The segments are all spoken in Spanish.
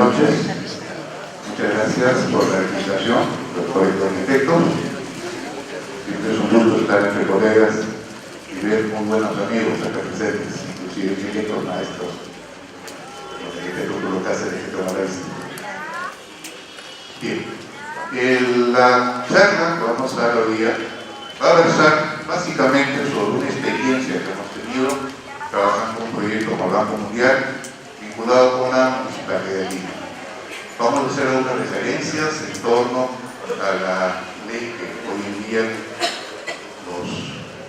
noches. Muchas gracias por la invitación, doctor Arquitecto. Siempre es un gusto estar entre colegas y ver muy buenos amigos acá presentes, inclusive arquitectos maestros, los arquitectos Cáceres, arquitecto Maravista. Bien, la charla que vamos a dar hoy día va a versar básicamente sobre una experiencia que hemos tenido trabajando en un proyecto con el Banco Mundial vinculado con la Municipalidad de Lima. Vamos a hacer algunas referencias en torno a la ley que hoy en día nos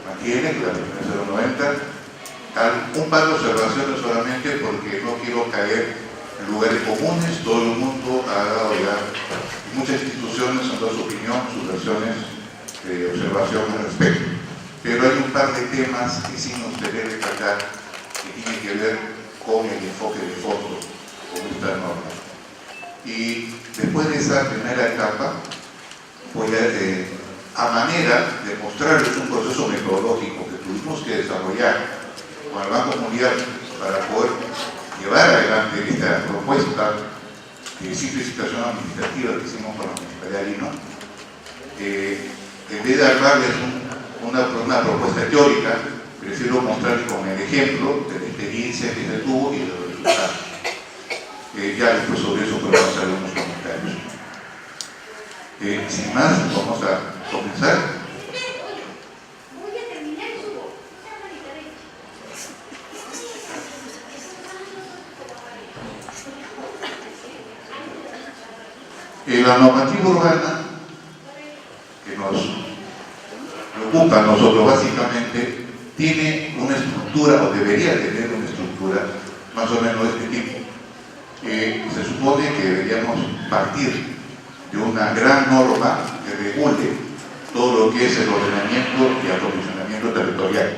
mantiene, que es la ley 090. Un par de observaciones solamente porque no quiero caer en lugares comunes. Todo el mundo ha dado ya, muchas instituciones han dado su opinión, sus versiones de observación al respecto. Pero hay un par de temas que sí nos gustaría destacar que tienen que ver con el enfoque de fondo, con esta norma. Y después de esa primera etapa, voy a manera de mostrarles un proceso metodológico que tuvimos que desarrollar con el Banco Mundial para poder llevar adelante esta propuesta de simplificación administrativa que hicimos con la Municipalidad de Lima. En vez de armarles una propuesta teórica, prefiero mostrarles con el ejemplo de la experiencia que se tuvo y de los resultados. Ya después sobre eso podemos hacer unos comentarios. Sin más, vamos a comenzar. La normativa urbana que nos preocupa a nosotros básicamente tiene una estructura, o debería tener una estructura más o menos de este tipo. Se supone que deberíamos partir de una gran norma que regule todo lo que es el ordenamiento y acondicionamiento territorial.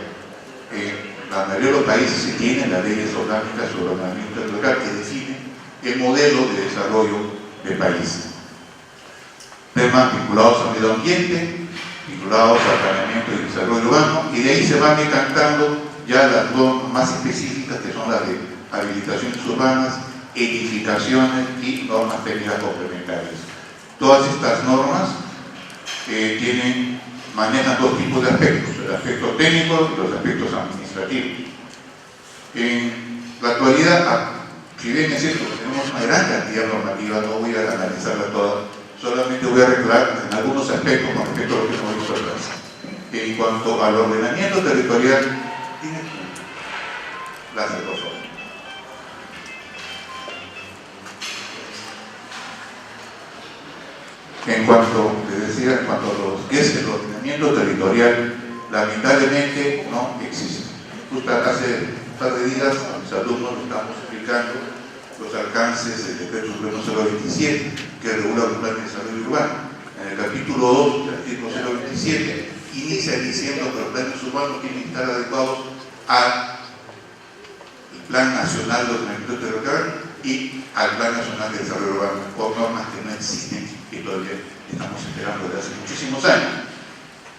La mayoría de los países se tienen las leyes orgánicas sobre ordenamiento territorial que definen el modelo de desarrollo del país. Temas vinculados al medio ambiente, vinculados al planeamiento y desarrollo urbano, y de ahí se van decantando ya las normas más específicas que son las de habilitaciones urbanas, edificaciones y normas técnicas complementarias. Todas estas normas manejan dos tipos de aspectos, el aspecto técnico y los aspectos administrativos. En la actualidad, si bien es cierto, tenemos una gran cantidad normativa, no voy a analizarla toda, solamente voy a recordar en algunos aspectos con respecto a lo que hemos visto atrás. En cuanto al ordenamiento territorial, tiene las de dos. En cuanto, les decía, en cuanto a lo que es el ordenamiento territorial, lamentablemente no existe. Justo hace un par de días a mis alumnos les estamos explicando los alcances del Decreto Supremo 027, que regula el plan de desarrollo urbano. En el capítulo 2 del artículo 027 inicia diciendo que los planes urbanos tienen que estar adecuados al Plan Nacional de Ordenamiento Territorial y al Plan Nacional de Desarrollo Urbano, con normas que no existen y todavía estamos esperando desde hace muchísimos años.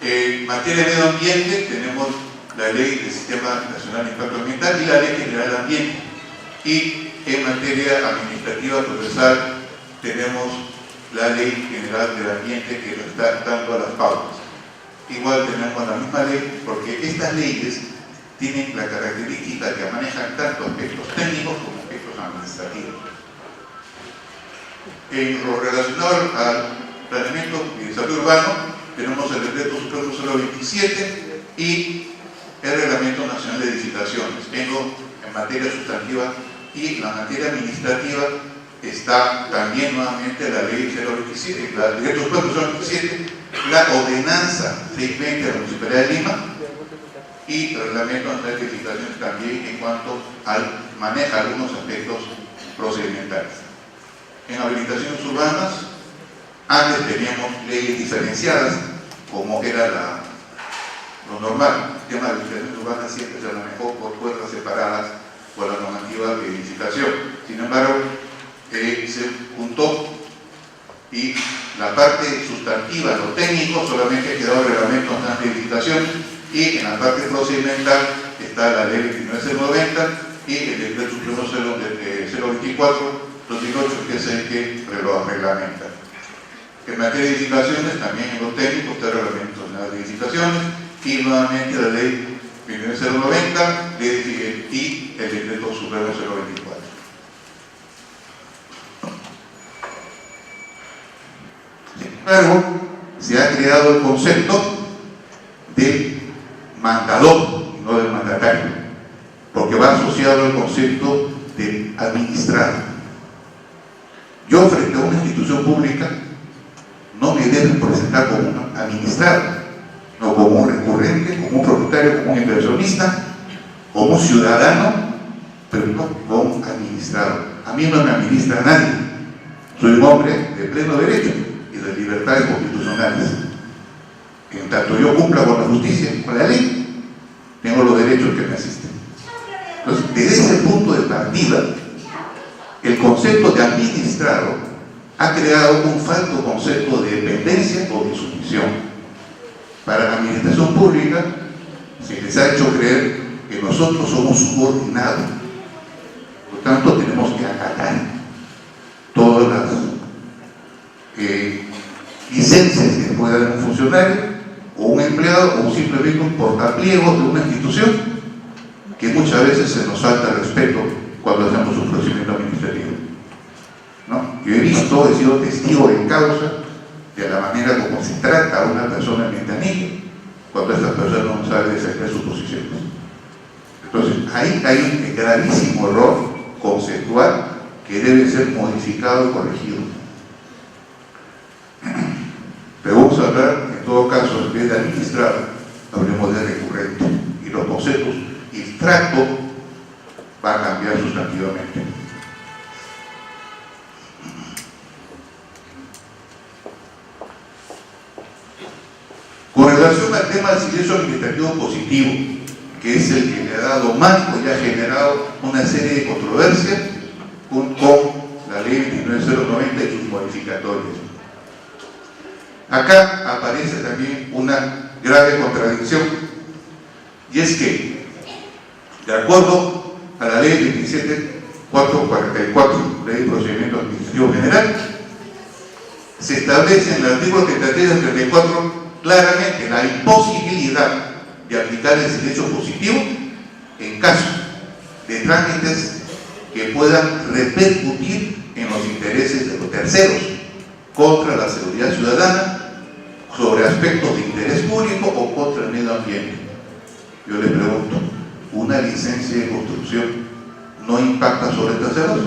En materia de medio ambiente tenemos la Ley del Sistema Nacional de Impacto Ambiental y la Ley General de Ambiente. Y en materia administrativa procesal tenemos la Ley General del Ambiente que nos está dando a las pautas. Igual tenemos la misma ley porque estas leyes tienen la característica que manejan tanto aspectos técnicos como aspectos administrativos. En lo relacionado al planeamiento y desarrollo urbano, tenemos el Decreto Supremo 027 y el Reglamento Nacional de Edificaciones. Tengo en materia sustantiva y la materia administrativa está también nuevamente la Ley 027, el Decreto Supremo 027, la Ordenanza 620 de la Municipalidad de Lima y el Reglamento Nacional de Edificaciones también en cuanto al maneja algunos aspectos procedimentales. En habilitaciones urbanas, antes teníamos leyes diferenciadas, como era lo normal. El tema de habilitaciones urbanas siempre se manejó por puertas separadas por la normativa de edificación. Sin embargo, se juntó y la parte sustantiva, lo técnico, solamente quedó el Reglamento Nacional de Edificación y en la parte procedimental está la Ley 29.090 y el Decreto Supremo 024 2008, que es el que lo reglamenta. En materia de edificaciones, también en los técnicos está el Reglamento Nacional de Edificaciones y nuevamente la Ley 29090 y el Decreto Supremo 024. Sin embargo, se ha creado el concepto de mandador y no de mandatario, porque va asociado al concepto de administrado. Yo, frente a una institución pública, no me deben presentar como un administrado, no como un recurrente, como un propietario, como un inversionista, como un ciudadano, pero no como un administrado. A mí no me administra nadie. Soy un hombre de pleno derecho y de libertades constitucionales. En tanto yo cumpla con la justicia, con la ley, tengo los derechos que me asisten. Entonces, desde ese punto de partida, el concepto de administrado ha creado un falso concepto de dependencia o de sumisión. Para la administración pública se les ha hecho creer que nosotros somos subordinados, por lo tanto tenemos que acatar todas las licencias que pueda dar un funcionario o un empleado o simplemente un portapliego de una institución, que muchas veces se nos falta el respeto cuando hacemos un procedimiento administrativo, ¿no? Yo he visto, he sido testigo en causa de la manera como se trata a una persona en ventanilla cuando esa persona no sabe defender sus posiciones. Entonces, ahí hay un gravísimo error conceptual que debe ser modificado y corregido. Pero vamos a hablar, en todo caso, en vez de administrar, hablemos de recurrente, y los conceptos y el trato va a cambiar sustantivamente. Con relación al tema del silencio administrativo positivo, que es el que le ha dado marco y ha generado una serie de controversias con la ley 29090 y sus modificatorias. Acá aparece también una grave contradicción, y es que, de acuerdo a la ley 27444, ley de procedimiento administrativo general, se establece en el artículo 33 y 34 claramente la imposibilidad de aplicar el silencio positivo en caso de trámites que puedan repercutir en los intereses de los terceros contra la seguridad ciudadana, sobre aspectos de interés público o contra el medio ambiente. Yo le pregunto, ¿una licencia de construcción no impacta sobre terceros?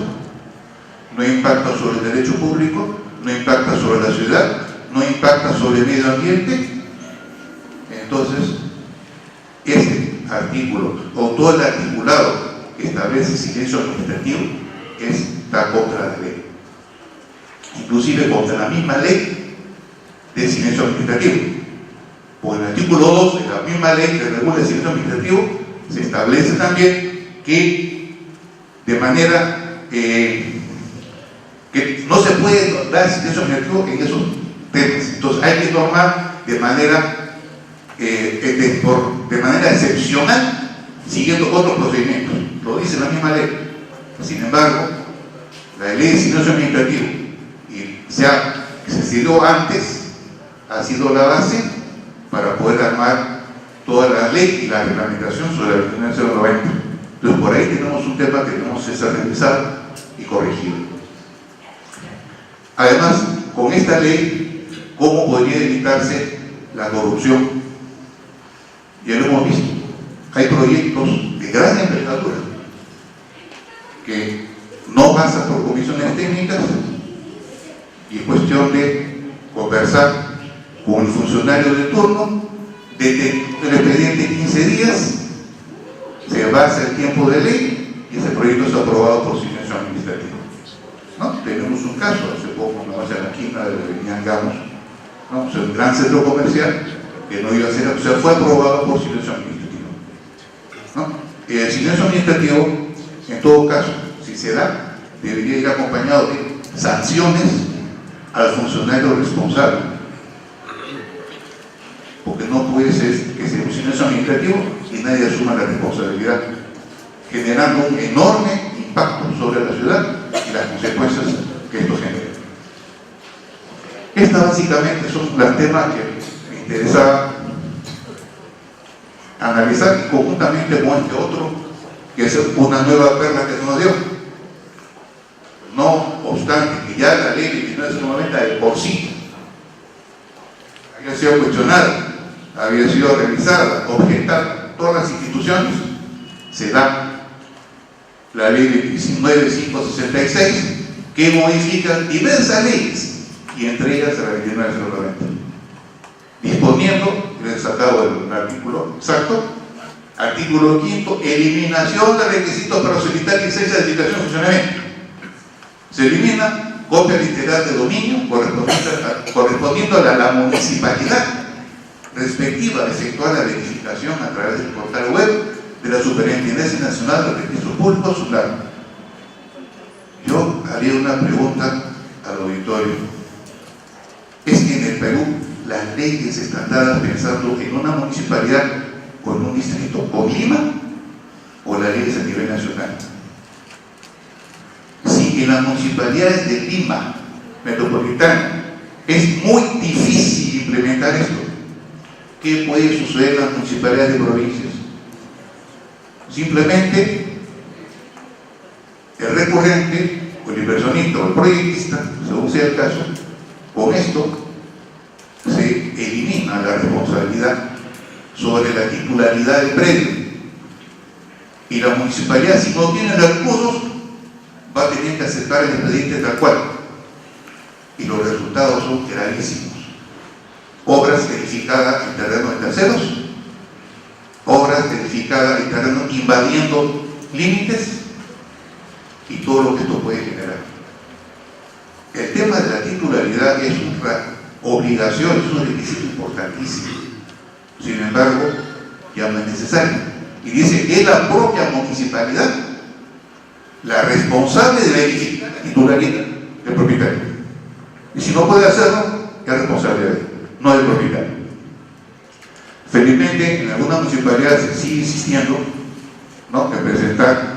¿No impacta sobre el derecho público? ¿No impacta sobre la ciudad? ¿No impacta sobre el medio ambiente? Entonces, este artículo, o todo el articulado que establece silencio administrativo, está contra la ley. Inclusive contra la misma ley de silencio administrativo. Por el artículo 2 de la misma ley que regula el silencio administrativo, se establece también que de manera que no se puede dar silencio administrativo en esos temas. Entonces hay que normar de manera excepcional, siguiendo otros procedimientos. Lo dice la misma ley. Sin embargo, la ley de silencio administrativo se siguió antes, ha sido la base para poder armar toda la ley y la reglamentación sobre la 29090. Entonces, por ahí tenemos un tema que tenemos que revisar y corregir. Además, con esta ley, ¿cómo podría evitarse la corrupción? Ya lo hemos visto. Hay proyectos de gran envergadura que no pasan por comisiones técnicas y es cuestión de conversar con el funcionario de turno, desde el expediente 15 días, se basa el tiempo de ley y ese proyecto es aprobado por silencio administrativo, ¿no? Tenemos un caso hace poco, no hace la esquina de Ñangamos, ¿no? O sea, un gran centro comercial que no iba a ser, o sea, fue aprobado por silencio administrativo, ¿no? El silencio administrativo, en todo caso, si se da, debería ir acompañado de sanciones al funcionario responsable, porque no puede ser que sea un silencio administrativo y nadie asuma la responsabilidad, generando un enorme impacto sobre la ciudad y las consecuencias que esto genera. Estas básicamente son los temas que me interesaba analizar y conjuntamente con este otro, que es una nueva perla que se nos dio. No obstante que ya la ley 2990 de por sí había sido cuestionada, había sido revisada, objetada, todas las instituciones, se da la ley 29566 que modifica diversas leyes y entre ellas la 29090, disponiendo, les he sacado el artículo exacto, artículo 5, eliminación de requisitos para solicitar licencia de edificación y funcionamiento. Se elimina copia literal de dominio correspondiendo a la municipalidad respectiva de efectuar la verificación a través del portal web de la Superintendencia Nacional de Registros Públicos, SUNAR. Yo haría una pregunta al auditorio. ¿Es que en el Perú las leyes están dadas pensando en una municipalidad o en un distrito o Lima, o las leyes a nivel nacional? Si en las municipalidades de Lima metropolitana es muy difícil implementar esto, ¿qué puede suceder en las municipalidades de provincias? Simplemente el recurrente o el inversionista o el proyectista, según sea el caso, con esto se elimina la responsabilidad sobre la titularidad del predio, y la municipalidad, si no tiene recursos, va a tener que aceptar el expediente tal cual, y los resultados son gravísimos. Obras edificadas en terreno de terceros, obras edificadas en terreno invadiendo límites, y todo lo que esto puede generar. El tema de la titularidad es una obligación, es un requisito importantísimo. Sin embargo, ya no es necesario. Y dice que es la propia municipalidad la responsable de verificar la titularidad del propietario. Y si no puede hacerlo, es responsabilidad de él, no del propietario. Felizmente, en algunas municipalidades se sigue insistiendo, ¿no?, en presentar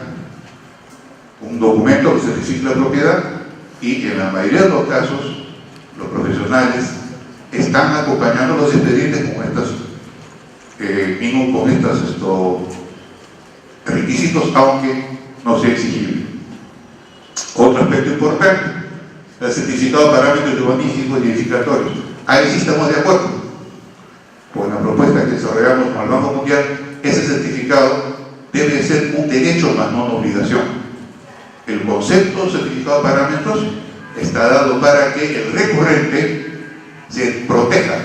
un documento que certifique la propiedad, y en la mayoría de los casos los profesionales están acompañando los expedientes con estos requisitos, aunque no sea exigible. Otro aspecto importante, el certificado de parámetros urbanísticos y edificatorios. Ahí sí estamos de acuerdo con la propuesta que desarrollamos con el Banco Mundial. Ese certificado debe ser un derecho más no una obligación. El concepto de certificado de parámetros está dado para que el recurrente se proteja,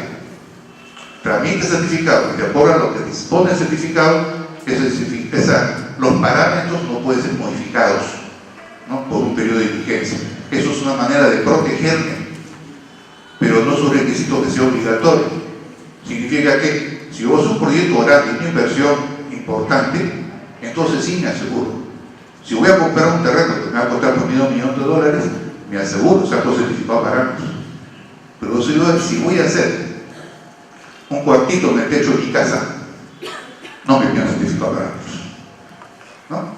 tramite certificado, y de acuerdo a lo que dispone el certificado, los parámetros no pueden ser modificados, ¿no?, por un periodo de vigencia. Eso es una manera de protegerme, pero no es un requisito que sea obligatorio. Significa que si yo hago un proyecto grande, una inversión importante, entonces sí me aseguro. Si voy a comprar un terreno que me va a costar por $1 millón, me aseguro, saco certificado de parámetros. Pero si voy a hacer un cuartito en el techo de mi casa, no me piden certificado de parámetros, ¿no?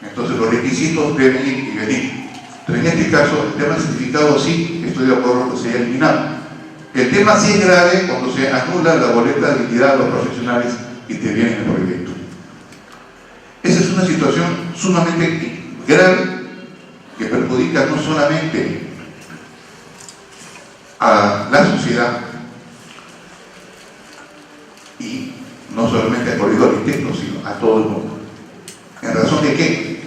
Entonces los requisitos deben ir y venir. Pero en este caso, el tema del certificado sí estoy de acuerdo que se haya eliminado. El tema sí es grave cuando se anula la boleta de identidad a los profesionales que intervienen en el proyecto. Esa es una situación sumamente grave que perjudica no solamente a la sociedad y no solamente al colegio de arquitectos, sino a todo el mundo. ¿En razón de qué?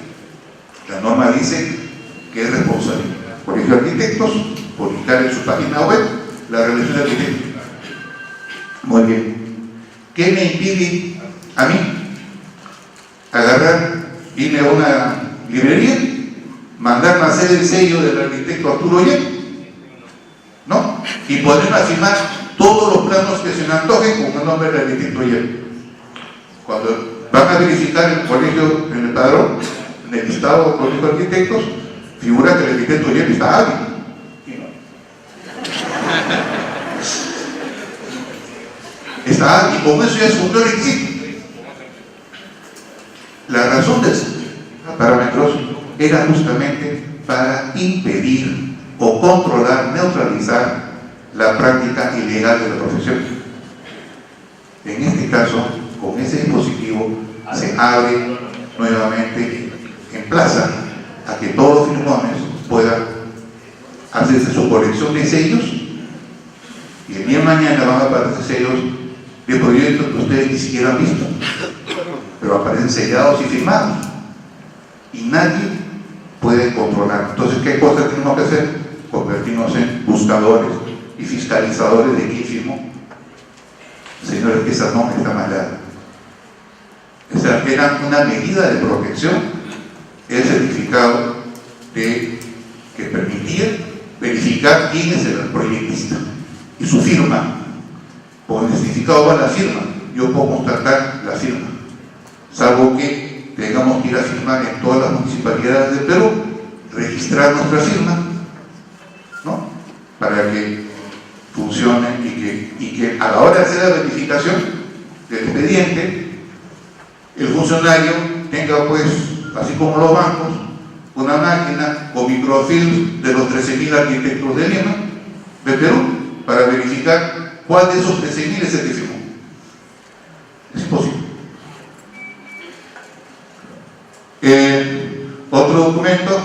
La norma dice que es responsable el colegio de arquitectos publicar en su página web la relación de arquitectos. Muy bien. ¿Qué me impide a mí agarrar, irme a una librería, mandarme a hacer el sello del arquitecto Arturo Yen, ¿no?, y ponerme a firmar todos los planos que se me antojen con el nombre del arquitecto Yen? Cuando van a verificar el colegio en el padrón, en el listado del colegio de arquitectos, figura que el arquitecto Yen está hábil. Está hábil, y con eso ya es un requisito. La razón de los parámetros era justamente para impedir o controlar, neutralizar la práctica ilegal de la profesión. En este caso, con ese dispositivo se abre nuevamente, emplaza a que todos los firmones puedan hacerse su colección de sellos, y el día de mañana van a aparecer sellos de proyectos que ustedes ni siquiera han visto, pero aparecen sellados y firmados y nadie puede controlar. Entonces, ¿qué cosas tenemos que hacer? Convertirnos en buscadores y fiscalizadores de quién firmó. Señores, que esa norma está mal dada. Esa era una medida de protección, el certificado que permitía verificar quién es el proyectista y su firma. Con el certificado va la firma, yo puedo constatar la firma, salvo que tengamos que ir a firmar en todas las municipalidades del Perú, registrar nuestra firma, ¿no?, para que funcione y que a la hora de hacer la verificación del expediente, el funcionario tenga, pues, así como los bancos, una máquina con microfilm de los 13.000 arquitectos de Lima, de Perú, para verificar cuál de esos 13.000 es el que firmó. Es imposible. Otro documento,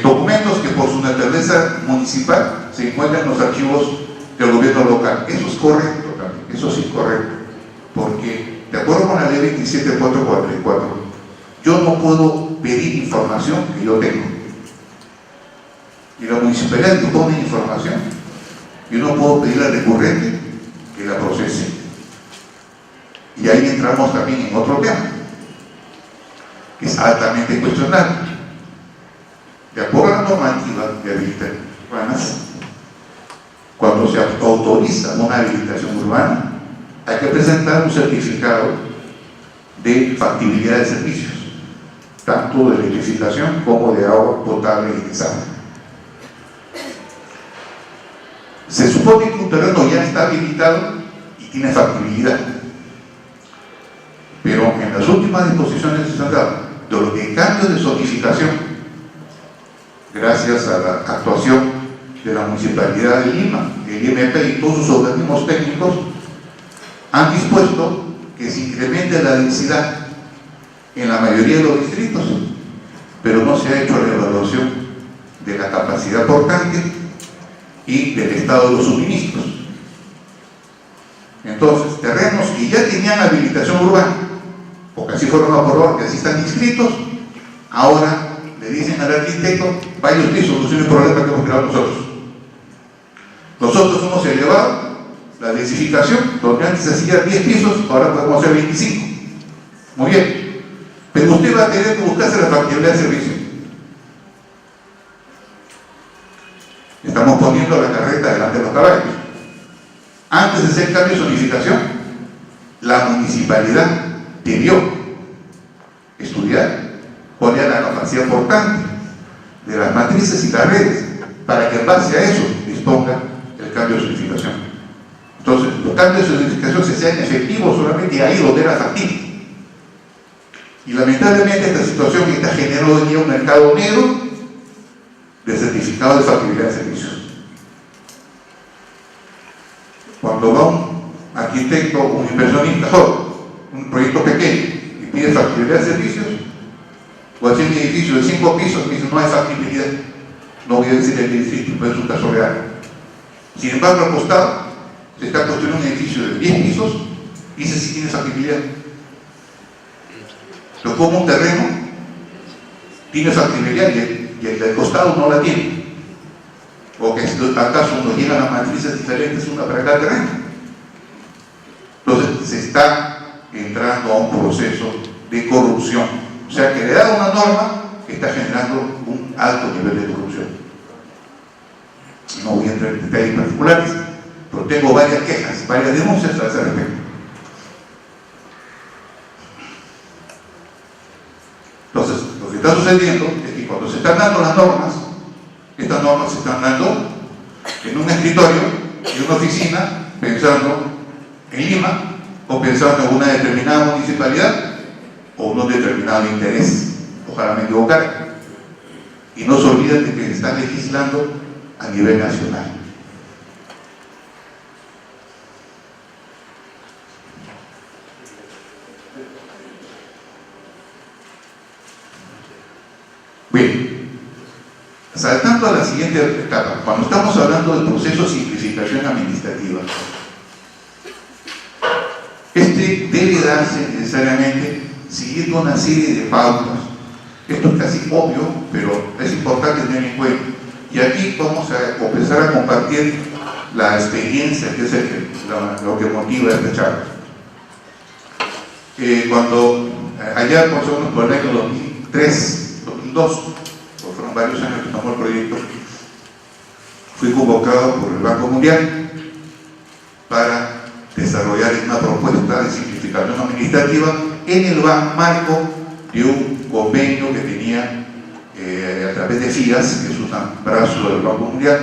documentos que por su naturaleza municipal se encuentran en los archivos del gobierno local. Eso es correcto también, eso sí es correcto, porque de acuerdo con la ley 27444, yo no puedo pedir información que yo tengo, y la municipalidad dispone de información, yo no puedo pedir al recurrente que la procese. Y ahí entramos también en otro tema, que es altamente cuestionable. De acuerdo a la normativa de habilitación urbanas, cuando se autoriza una habilitación urbana, hay que presentar un certificado de factibilidad de servicios, tanto de electrificación como de agua potable y desagüe. Se supone que un terreno ya está habilitado y tiene factibilidad, pero en las últimas disposiciones que se han dado de los cambios de zonificación, gracias a la actuación de la Municipalidad de Lima, el IMP y todos sus organismos técnicos, han dispuesto que se incremente la densidad en la mayoría de los distritos, pero no se ha hecho la evaluación de la capacidad portante y del estado de los suministros. Entonces, terrenos que ya tenían habilitación urbana, porque así fueron aprobados, que así están inscritos, ahora le dicen al arquitecto: vaya usted y solucione el problema que hemos creado nosotros. Nosotros hemos elevado la densificación, donde antes se hacía 10 pisos, ahora podemos hacer 25. Muy bien, pero usted va a tener que buscarse la factibilidad de servicio. Estamos poniendo la carreta delante de los caballos. Antes de hacer cambio de zonificación, la municipalidad debió estudiar cuál era la capacidad portante de las matrices y las redes, para que en base a eso disponga el cambio de zonificación. Entonces, los cambios de zonificación se sean efectivos solamente ahí donde era factible. Y lamentablemente esta situación está generando hoy día un mercado negro de certificados de factibilidad de servicios. Cuando va un arquitecto, un inversionista joven, un proyecto pequeño, y pide factibilidad de servicios, o hacer un edificio de 5 pisos, dice: no hay factibilidad. No voy a decir el edificio, pero es un caso real. Sin embargo, al costado se está construyendo un edificio de 10 pisos y dice: sí tiene factibilidad. Pero como un terreno tiene factibilidad y el del costado no la tiene, o que acaso nos llegan a matrices diferentes una para cada terreno. Entonces se está entrando a un proceso de corrupción, o sea que le da una norma que está generando un alto nivel de corrupción. No voy a entrar en detalles particulares, pero tengo varias quejas, varias denuncias a ese respecto. Entonces, lo que está sucediendo es que cuando se están dando las normas, estas normas se están dando en un escritorio, en una oficina, pensando en Lima, o pensando en una determinada municipalidad, o un determinado interés, o ojalá me equivocara, y no se olviden de que se está legislando a nivel nacional. Bien, saltando a la siguiente etapa, cuando estamos hablando del proceso de simplificación administrativa, este debe darse necesariamente siguiendo una serie de pautas. Esto es casi obvio, pero es importante tener en cuenta. Y aquí vamos a empezar a compartir la experiencia, que es lo que motiva esta charla. Cuando allá por el año 2003, 2002, pues fueron varios años que tomó el proyecto, fui convocado por el Banco Mundial para desarrollar una propuesta de simplificación administrativa en el marco de un convenio que tenía a través de FIAS, que es un brazo del Banco Mundial,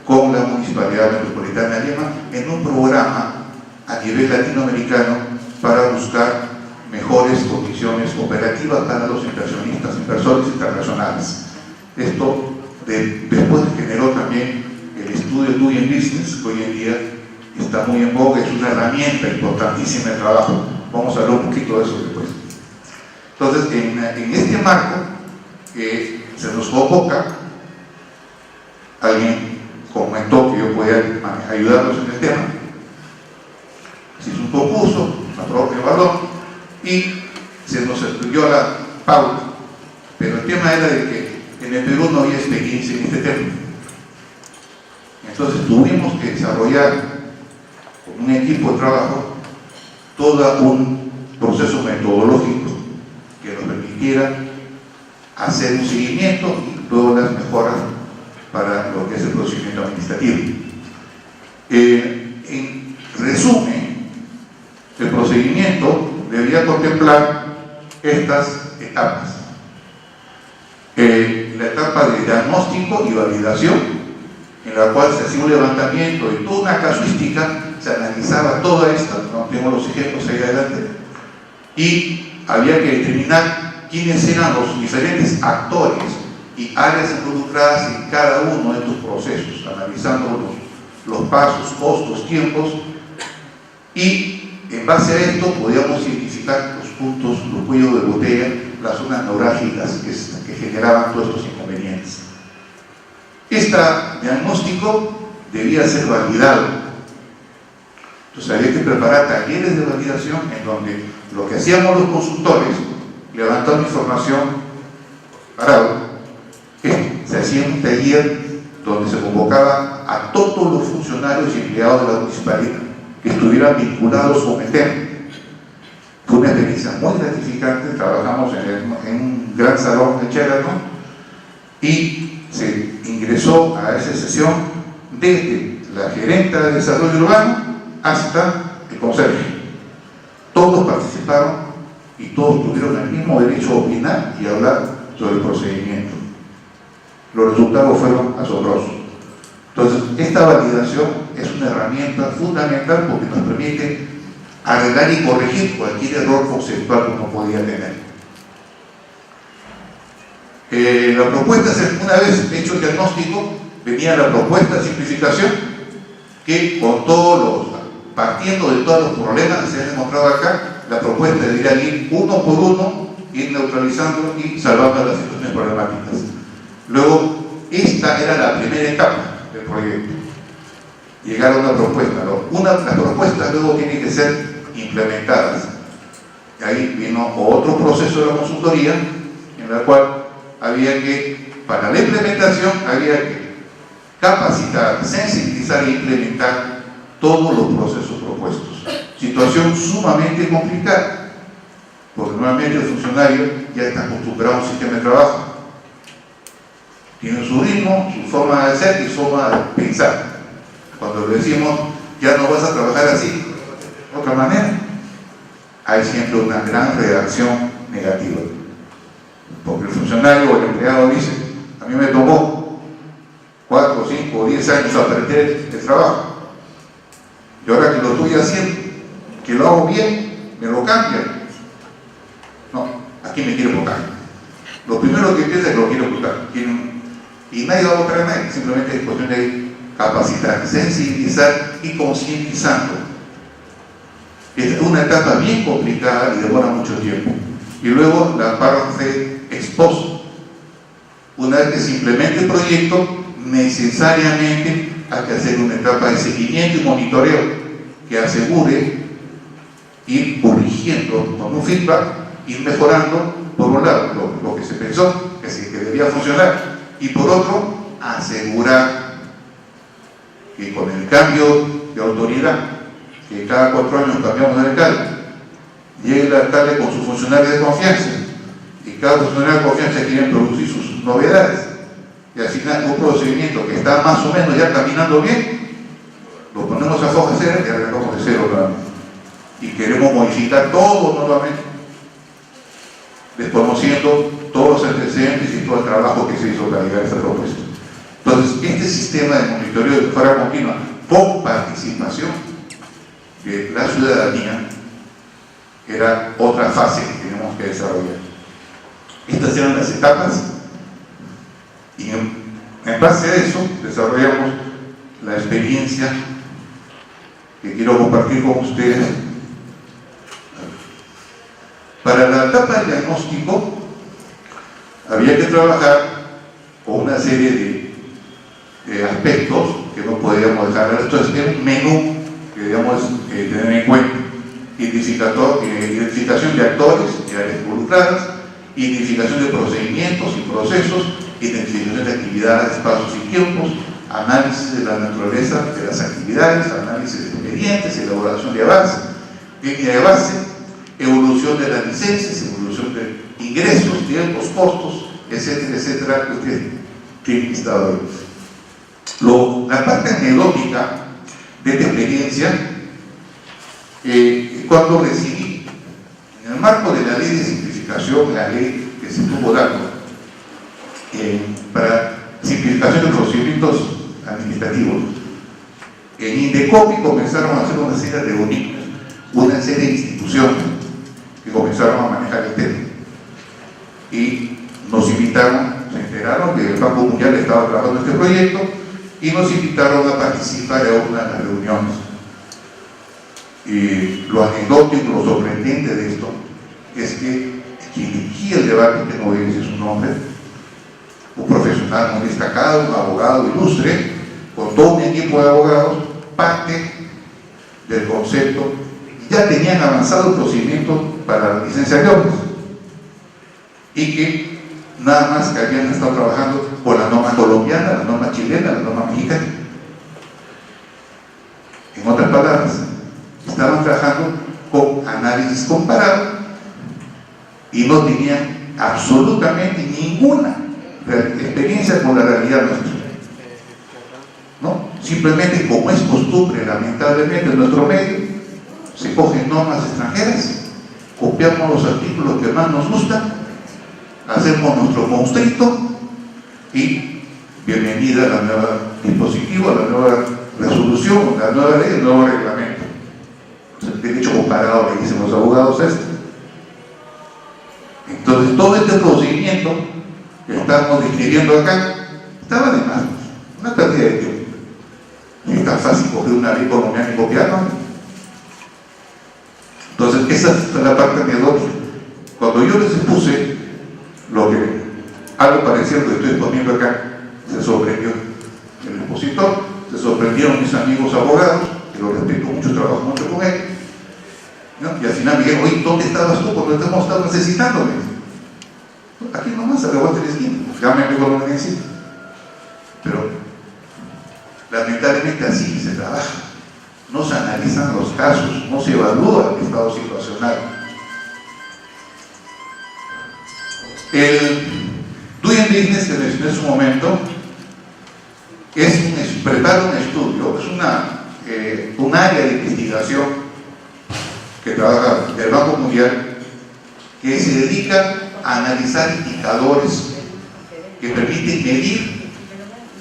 con la Municipalidad Metropolitana de Lima, en un programa a nivel latinoamericano para buscar mejores condiciones operativas para los inversores internacionales. Esto después generó también el estudio Doing Business, que hoy en día está muy en boga, es una herramienta importantísima de trabajo. Vamos a hablar un poquito de eso después. Entonces, en este marco, se nos convoca, alguien comentó que yo podía ayudarlos en el tema, se hizo un concurso, la propia valor, y se nos estudió la pauta, pero el tema era de que en el Perú no había experiencia en este tema. Entonces tuvimos que desarrollar con un equipo de trabajo todo un proceso metodológico que nos permitiera hacer un seguimiento y luego las mejoras para lo que es el procedimiento administrativo. En resumen, el procedimiento debía contemplar estas etapas. La etapa de diagnóstico y validación, en la cual se hacía un levantamiento de toda una casuística, se analizaba toda esta, no tengo los ejemplos ahí adelante, y había que determinar quiénes eran los diferentes actores y áreas involucradas en cada uno de estos procesos, analizando los pasos, costos, tiempos, y en base a esto podíamos identificar los puntos, los cuellos de botella, las zonas neurálgicas que generaban todos estos inconvenientes. Este diagnóstico debía ser validado. Entonces había que preparar talleres de validación en donde lo que hacíamos los consultores, levantando información parado, se hacía un taller donde se convocaba a todos los funcionarios y empleados de la municipalidad que estuvieran vinculados con el tema. Fue una experiencia muy gratificante. Trabajamos en un gran salón de Sheraton y se ingresó a esa sesión desde la gerente de desarrollo urbano hasta el conserje. Todos participaron y todos tuvieron el mismo derecho a opinar y hablar sobre el procedimiento. Los resultados fueron asombrosos. Entonces, esta validación es una herramienta fundamental porque nos permite arreglar y corregir cualquier error conceptual que uno podía tener. La propuesta, una vez hecho el diagnóstico, venía la propuesta de simplificación que con todos partiendo de todos los problemas que se han demostrado acá, la propuesta debería ir uno por uno, ir neutralizando y salvando las situaciones problemáticas. Luego, esta era la primera etapa del proyecto. Llegar a una propuesta. Las propuestas luego tienen que ser implementadas. Y ahí vino otro proceso de la consultoría, en la cual había que, para la implementación, había que capacitar, sensibilizar e implementar todos los procesos propuestos. Situación sumamente complicada, porque nuevamente el funcionario ya está acostumbrado a un sistema de trabajo. Tiene su ritmo, su forma de ser y su forma de pensar. Cuando le decimos, ya no vas a trabajar así, de otra manera, hay siempre una gran reacción negativa. Porque el funcionario o el empleado dice, a mí me tomó 4, 5 o 10 años aprender el trabajo. Y ahora que lo estoy haciendo, que lo hago bien, me lo cambian. No, aquí me quiero votar. Lo primero que piensa es que lo quiere ocultar. Y nadie va a votar a nadie, simplemente es cuestión de capacitar, sensibilizar y concientizando. Es una etapa bien complicada y demora mucho tiempo. Y luego la parte ex post. Una vez que se implemente el proyecto, necesariamente hay que hacer una etapa de seguimiento y monitoreo que asegure ir corrigiendo con un feedback, ir mejorando, por un lado, lo que se pensó que debía funcionar, y por otro, asegurar que con el cambio de autoridad, que cada 4 años cambiamos de alcalde, llegue el alcalde con sus funcionarios de confianza, y cada funcionario de confianza quiere producir sus novedades, y al final un procedimiento que está más o menos ya caminando bien, lo ponemos a foja cero y arrancamos de cero nuevamente. Y queremos modificar todo nuevamente, desconociendo todos los antecedentes y todo el trabajo que se hizo para llegar a esta propuesta. Entonces, este sistema de monitoreo de mejora continua con participación de la ciudadanía era otra fase que teníamos que desarrollar. Estas eran las etapas y en base a eso desarrollamos la experiencia que quiero compartir con ustedes. Para la etapa de diagnóstico había que trabajar con una serie de aspectos que no podíamos dejar. Esto es un menú que debíamos tener en cuenta: identificación de actores y áreas involucradas, identificación de procedimientos y procesos, identificación de actividades, pasos y tiempos, análisis de la naturaleza de las actividades, análisis de expedientes, elaboración de avance, línea de base, evolución de las licencias, evolución de ingresos, tiempos, costos, etcétera, etcétera, que usted tiene listado ahí. La parte anecdótica de esta experiencia, cuando recibí, en el marco de la ley de simplificación, la ley que se estuvo dando para simplificación de procedimientos administrativos, en Indecopi comenzaron a hacer una serie de reuniones, una serie de instituciones que comenzaron a manejar el tema y nos invitaron, se enteraron que el Banco Mundial estaba trabajando en este proyecto y nos invitaron a participar en una de las reuniones. Y lo anecdótico, lo sorprendente de esto es que quien dirigía el debate, que no voy a decir su nombre, un profesional muy destacado, un abogado ilustre, con todo un equipo de abogados, parte del concepto, ya tenían avanzado el procedimiento para la licencia de obras y que nada más que habían estado trabajando con la norma colombiana, la norma chilena, la norma mexicana. En otras palabras, estaban trabajando con análisis comparado y no tenían absolutamente ninguna experiencia con la realidad nuestra, ¿no? Simplemente, como es costumbre lamentablemente en nuestro medio, se cogen normas extranjeras, copiamos los artículos que más nos gustan, hacemos nuestro monstruito y bienvenida a la nueva dispositivo, a la nueva resolución, a la nueva ley, el nuevo reglamento. El derecho comparado, le dicen los abogados esto. Entonces, todo este procedimiento que estamos describiendo acá estaba de más, una pérdida de tiempo. Y es tan fácil coger una ley colombiana y copiarla. Entonces, esa es la parte anecdótica. Cuando yo les expuse algo parecido a lo que estoy exponiendo acá, se sorprendió el expositor, se sorprendieron mis amigos abogados, que lo respeto mucho, trabajo mucho con él, ¿no? Y al final me dijeron: oye, ¿dónde estabas tú cuando te hemos estado necesitando? Aquí nomás, a la vuelta de la esquina, llámeme con lo que necesito. Pero lamentablemente así se trabaja. No se analizan los casos, no se evalúa el estado situacional. El Doing Business que mencioné en su momento prepara un estudio, es un área de investigación que trabaja el Banco Mundial, que se dedica a analizar indicadores que permiten medir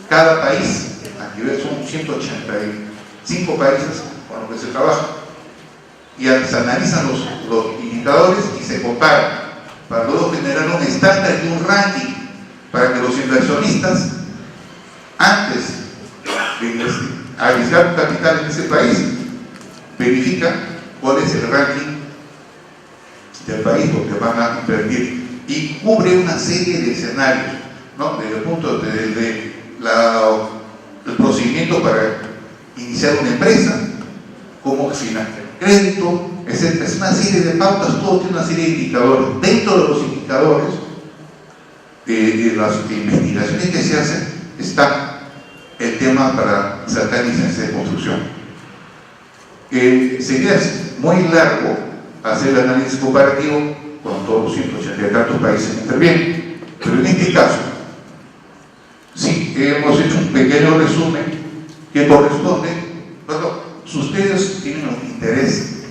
cada país. A nivel son 185 países con los que se trabaja, y se analizan los indicadores y se comparan para luego generar un estándar y un ranking para que los inversionistas, antes de arriesgar capital en ese país, verifican cuál es el ranking del país donde van a invertir y cubre una serie de escenarios, ¿no? Desde el punto de el procedimiento para iniciar una empresa, cómo financiar el crédito, etc. Es una serie de pautas, todo tiene una serie de indicadores. Dentro de los indicadores de las investigaciones que se hacen está el tema para sacar licencia de construcción. Sería muy largo hacer el análisis comparativo con todos los 180 y tantos países que intervienen, pero en este caso sí hemos hecho un pequeño resumen que corresponde. Si ustedes tienen un interés,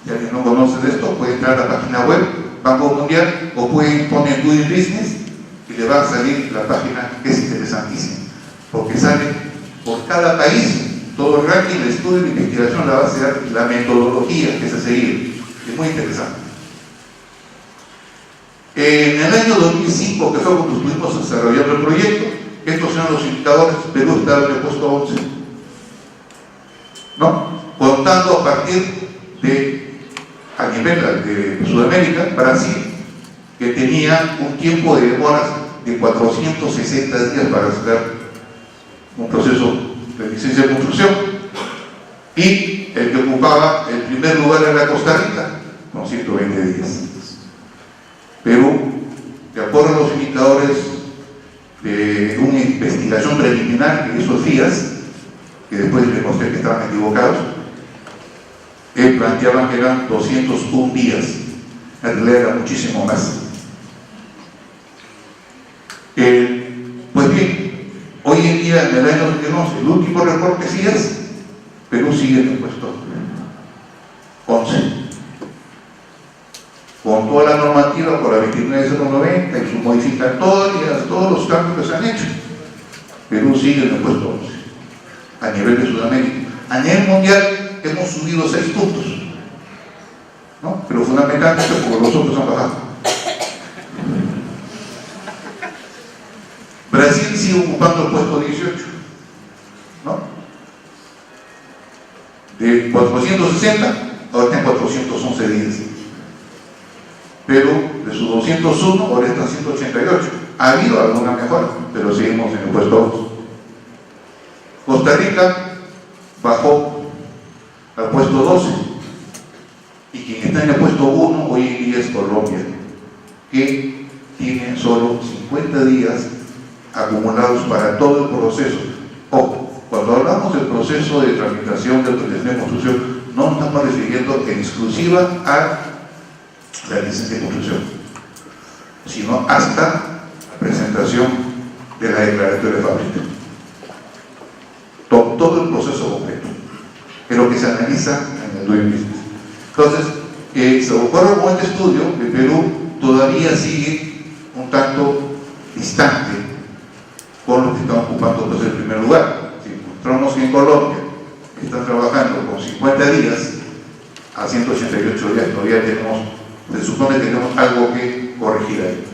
si alguien no conoce de esto, puede entrar a la página web Banco Mundial o pueden poner Doing Business y le va a salir la página, que es interesantísima, porque sale por cada país todo el ranking, el estudio, la investigación, la base de datos, la metodología que se ha seguido. Es muy interesante. En el año 2005, que fue cuando estuvimos desarrollando el proyecto, estos eran los indicadores. Perú estaba en el puesto 11, ¿no? Contando a partir a nivel de Sudamérica, Brasil, que tenía un tiempo de demoras de 460 días para sacar un proceso de licencia de construcción, y el que ocupaba el primer lugar era Costa Rica, con 120 días. Perú, de acuerdo a los indicadores de una investigación preliminar que hizo el FIAS, que después le mostré que estaban equivocados, planteaban que eran 201 días, en realidad era muchísimo más. Pues bien, hoy en día, en el año 2011, el último reporte FIAS, Perú sigue en el puesto 11, con toda la normativa por la 29090 y sus modificatorias, todos los cambios que se han hecho. Perú sigue en el puesto 11 a nivel de Sudamérica. A nivel mundial hemos subido 6 puntos, ¿no? Pero fundamentalmente porque los otros han bajado. Brasil sigue ocupando el puesto 18, ¿no? De 460 ahora está en 411 días. Perú, de sus 201, ahora está en 188. Ha habido alguna mejora, pero seguimos en el puesto 2. Costa Rica bajó al puesto 12, y quien está en el puesto 1 hoy en día es Colombia, que tiene solo 50 días acumulados para todo el proceso. Ojo, cuando hablamos del proceso de tramitación de autorización de construcción, no estamos refiriendo en exclusiva a la licencia de construcción, sino hasta la presentación de la declaratoria de fábrica. Todo el proceso completo es lo que se analiza en el Doing Business. Entonces, de acuerdo con este estudio, el Perú todavía sigue un tanto distante con los que están ocupando pues, el primer lugar. Si encontramos que en Colombia están trabajando con 50 días a 188 días, todavía se supone que tenemos algo que corregir ahí.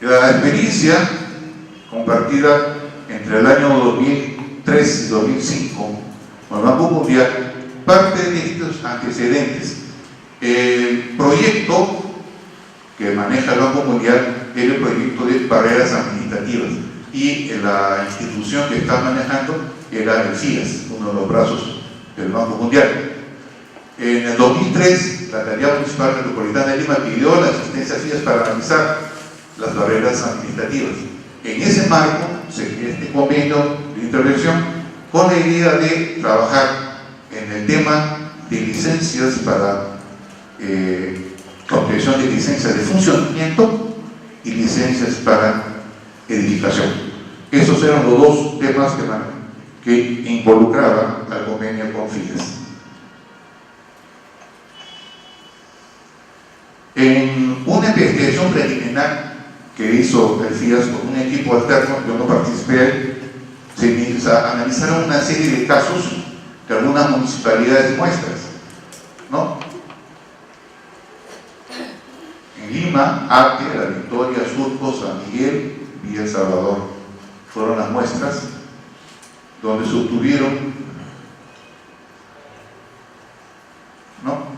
La experiencia compartida entre el año 2003 y 2005 con el Banco Mundial parte de estos antecedentes. El proyecto que maneja el Banco Mundial es el proyecto de barreras administrativas, y la institución que está manejando era el FIAS, uno de los brazos del Banco Mundial. En el 2003, la Alcaldía Municipal Metropolitana de Lima pidió la asistencia a FIAS para analizar las barreras administrativas. En ese marco se crea este convenio de intervención con la idea de trabajar en el tema de licencias para obtención de licencias de funcionamiento y licencias para edificación. Esos eran los dos temas que involucraban al convenio con FIAS. En una investigación preliminar que hizo el FIAS con un equipo alterno, yo no participé, se y se analizaron una serie de casos de algunas municipalidades muestras, ¿no? En Lima, Arte, La Victoria, Surco, San Miguel, Villa El Salvador fueron las muestras donde se obtuvieron, ¿no?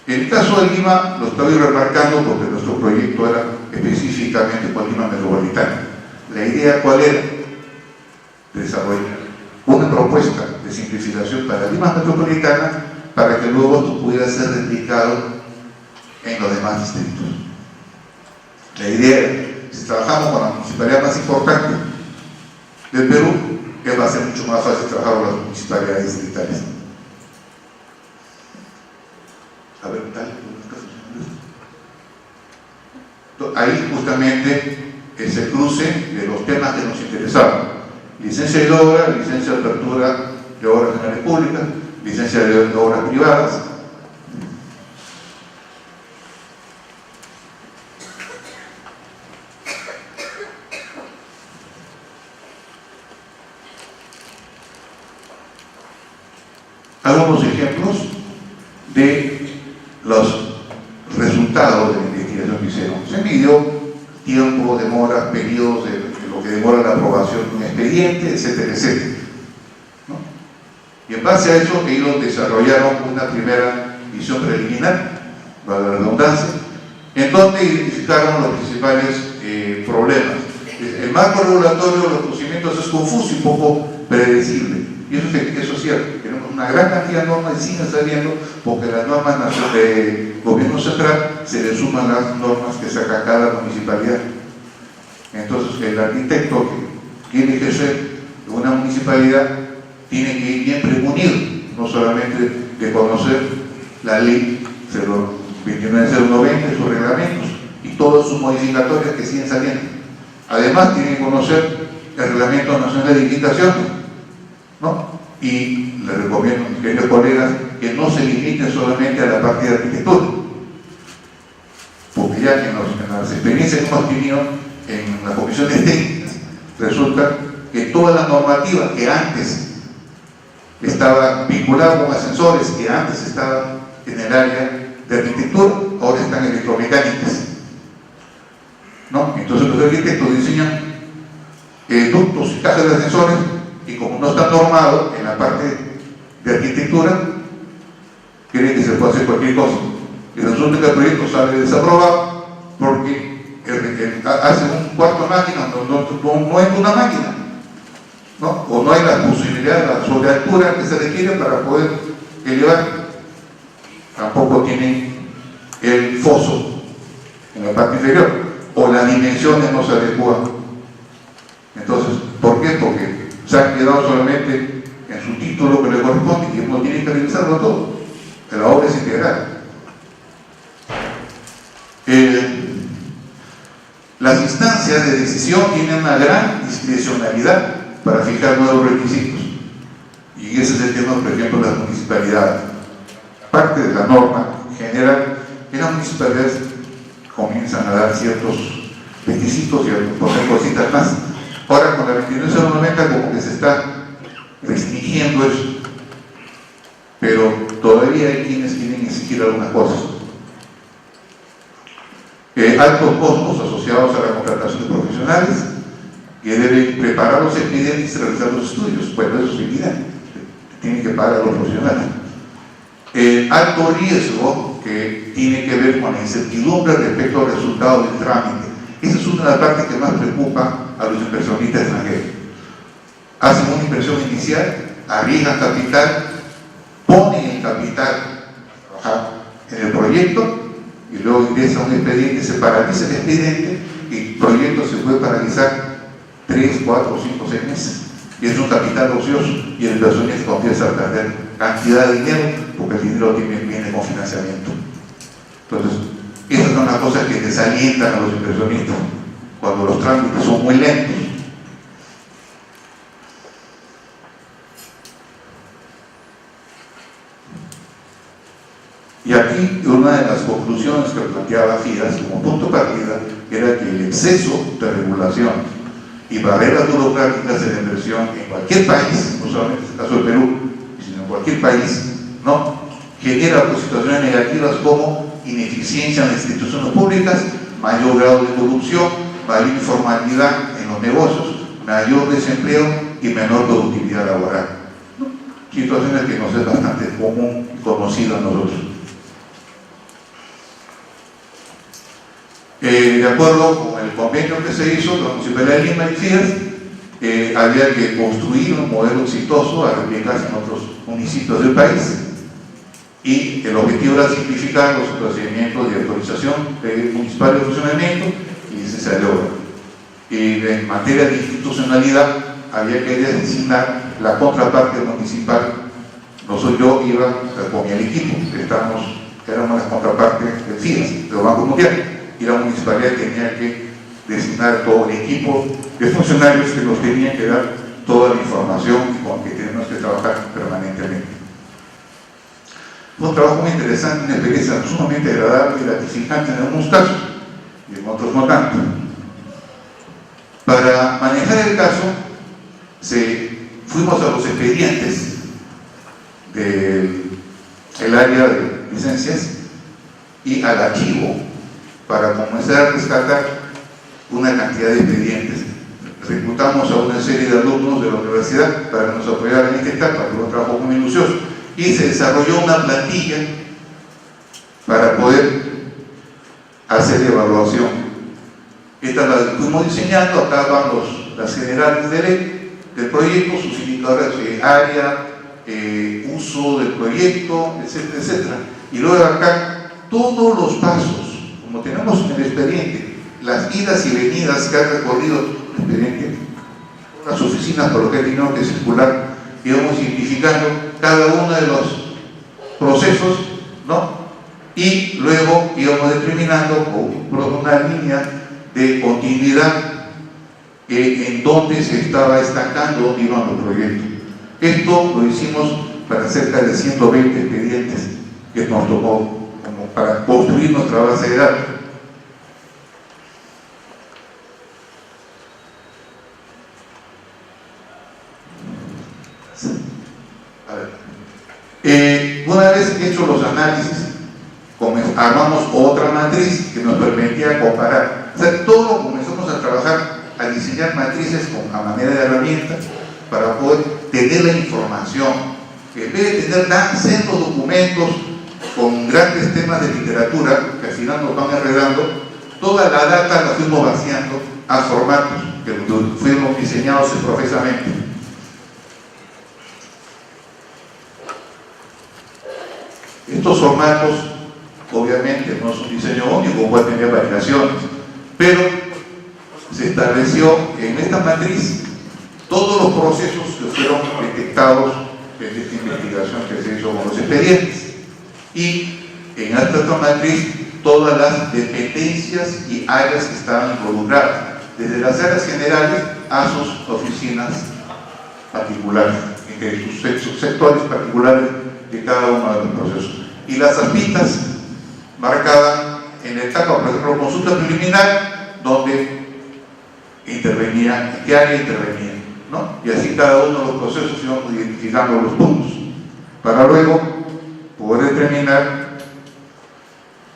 En el caso de Lima lo estoy remarcando porque nuestro proyecto era específicamente por Lima metropolitana. La idea, ¿cuál era? Desarrollar una propuesta de simplificación para Lima metropolitana para que luego esto pudiera ser replicado en los demás distritos. La idea era, si trabajamos con la municipalidad más importante del Perú, que va a ser mucho más fácil trabajar con las municipalidades distritales. A ver, tal, ahí justamente ese cruce de los temas que nos interesaban: licencia de obra, licencia de apertura de obras generales públicas, licencia de obras privadas. Algunos ejemplos de los resultados de la investigación que hicieron. Se midió tiempo, demora, periodos de lo que demora la aprobación de un expediente, etcétera, etcétera, ¿no? Y en base a eso ellos desarrollaron una primera visión preliminar, valga la redundancia, en donde identificaron los principales problemas. El marco regulatorio de los procedimientos es confuso y poco predecible, y eso es cierto. Tenemos una gran cantidad de normas y siguen saliendo porque las normas del gobierno central se le suman las normas que saca cada municipalidad. Entonces el arquitecto que tiene que ser de una municipalidad tiene que ir bien prevenido, no solamente de conocer la ley 29090 y sus reglamentos y todas sus modificatorias que siguen saliendo. Además tiene que conocer el Reglamento Nacional de Edificaciones, ¿no? Y les recomiendo, mis queridos colegas, que no se limiten solamente a la parte de arquitectura, porque ya en las experiencias que hemos tenido en las comisiones técnicas, resulta que toda la normativa que antes estaba vinculada con ascensores, que antes estaba en el área de arquitectura, ahora están electromecánicas, ¿no? Entonces los arquitectos diseñan ductos y cajas de ascensores, y como no está normado en la parte de arquitectura, creen que se puede hacer cualquier cosa. Y resulta que el proyecto sale desaprobado porque hace un cuarto de máquina, no entra una máquina, ¿no? O no hay la posibilidad, la sobrealtura que se requiere para poder elevar. Tampoco tienen el foso en la parte inferior, o las dimensiones no se adecúan. Entonces, ¿por qué? Porque se han quedado solamente en su título que le corresponde y uno tiene que revisarlo todo. La obra es integral. Las instancias de decisión tienen una gran discrecionalidad para fijar nuevos requisitos. Y ese es el tema, por ejemplo, de las municipalidades. Parte de la norma general, que las municipalidades comienzan a dar ciertos requisitos y poner cositas más. Ahora con la 29090 como que se está restringiendo eso, pero todavía hay quienes quieren exigir algunas cosas. Altos costos asociados a la contratación de profesionales que deben preparar los expedientes y realizar los estudios. Bueno, eso es evidente, tienen que pagar a los profesionales. Alto riesgo que tiene que ver con la incertidumbre respecto al resultado del trámite. Esa es una de las partes que más preocupa a los inversionistas extranjeros. Hacen una inversión inicial, arriesgan capital, ponen el capital a trabajar en el proyecto y luego ingresa un expediente, se paraliza el expediente y el proyecto se puede paralizar 3, 4, 5, 6 meses. Y es un capital ocioso y el inversionista comienza a perder cantidad de dinero porque el dinero viene con financiamiento. Entonces, esas son las cosas que desalientan a los inversionistas cuando los trámites son muy lentos. Y aquí una de las conclusiones que planteaba FIAS como punto de partida era que el exceso de regulación y barreras burocráticas de la inversión en cualquier país, no solamente en el caso del Perú, sino en cualquier país, ¿no?, genera pues, situaciones negativas como ineficiencia en las instituciones públicas, mayor grado de corrupción, mayor informalidad en los negocios, mayor desempleo y menor productividad laboral, ¿no? Situaciones que nos es bastante común y conocida a nosotros. De acuerdo con el convenio que se hizo con la Municipalidad de Lima y FIAS, había que construir un modelo exitoso a replicarse en otros municipios del país, y el objetivo era simplificar los procedimientos de autorización municipal de funcionamiento y licencia de obra. Y en materia de institucionalidad había que designar la contraparte municipal. No soy yo, iba con mi equipo, éramos la contraparte del FIAS, del Banco Mundial, y la municipalidad tenía que designar todo el equipo de funcionarios que nos tenían que dar toda la información con que tenemos que trabajar permanentemente. Fue un trabajo muy interesante, una experiencia sumamente agradable y gratificante en algunos casos, y en otros no tanto. Para manejar el caso, fuimos a los expedientes del área de licencias y al archivo para comenzar a rescatar una cantidad de expedientes. Reclutamos a una serie de alumnos de la universidad para que nos apoyaran en esta etapa, que fue un trabajo muy minucioso, y se desarrolló una plantilla para poder hacer evaluación. Esta la fuimos diseñando. Acá van las generales del proyecto, sus indicadores de área, uso del proyecto, etcétera, etcétera. Y luego acá todos los pasos, como tenemos en el expediente, las idas y venidas que ha recorrido el expediente, las oficinas por lo que he tenido que circular, íbamos identificando cada uno de los procesos, ¿no? Y luego íbamos determinando por una línea de continuidad en donde se estaba estancando, donde iban los proyectos. Esto lo hicimos para cerca de 120 expedientes que nos tomó como para construir nuestra base de datos. Una vez hechos los análisis, armamos otra matriz que nos permitía comparar. O sea, todo comenzamos a trabajar, a diseñar matrices a manera de herramienta para poder tener la información. En vez de tener sendos documentos con grandes temas de literatura que al final nos van enredando, toda la data la fuimos vaciando a formatos que fuimos diseñados profesamente. Estos formatos, obviamente, no es un diseño único, puede tener variaciones, pero se estableció en esta matriz todos los procesos que fueron detectados en esta investigación que se hizo con los expedientes, y en esta otra matriz todas las dependencias y áreas que estaban involucradas, desde las áreas generales a sus oficinas particulares, en sus sectores particulares de cada uno de los procesos. Y las aspitas marcaban en la etapa, por ejemplo, consulta preliminar, donde intervenía, en qué área intervenía, ¿no? Y así cada uno de los procesos íbamos identificando los puntos, para luego poder determinar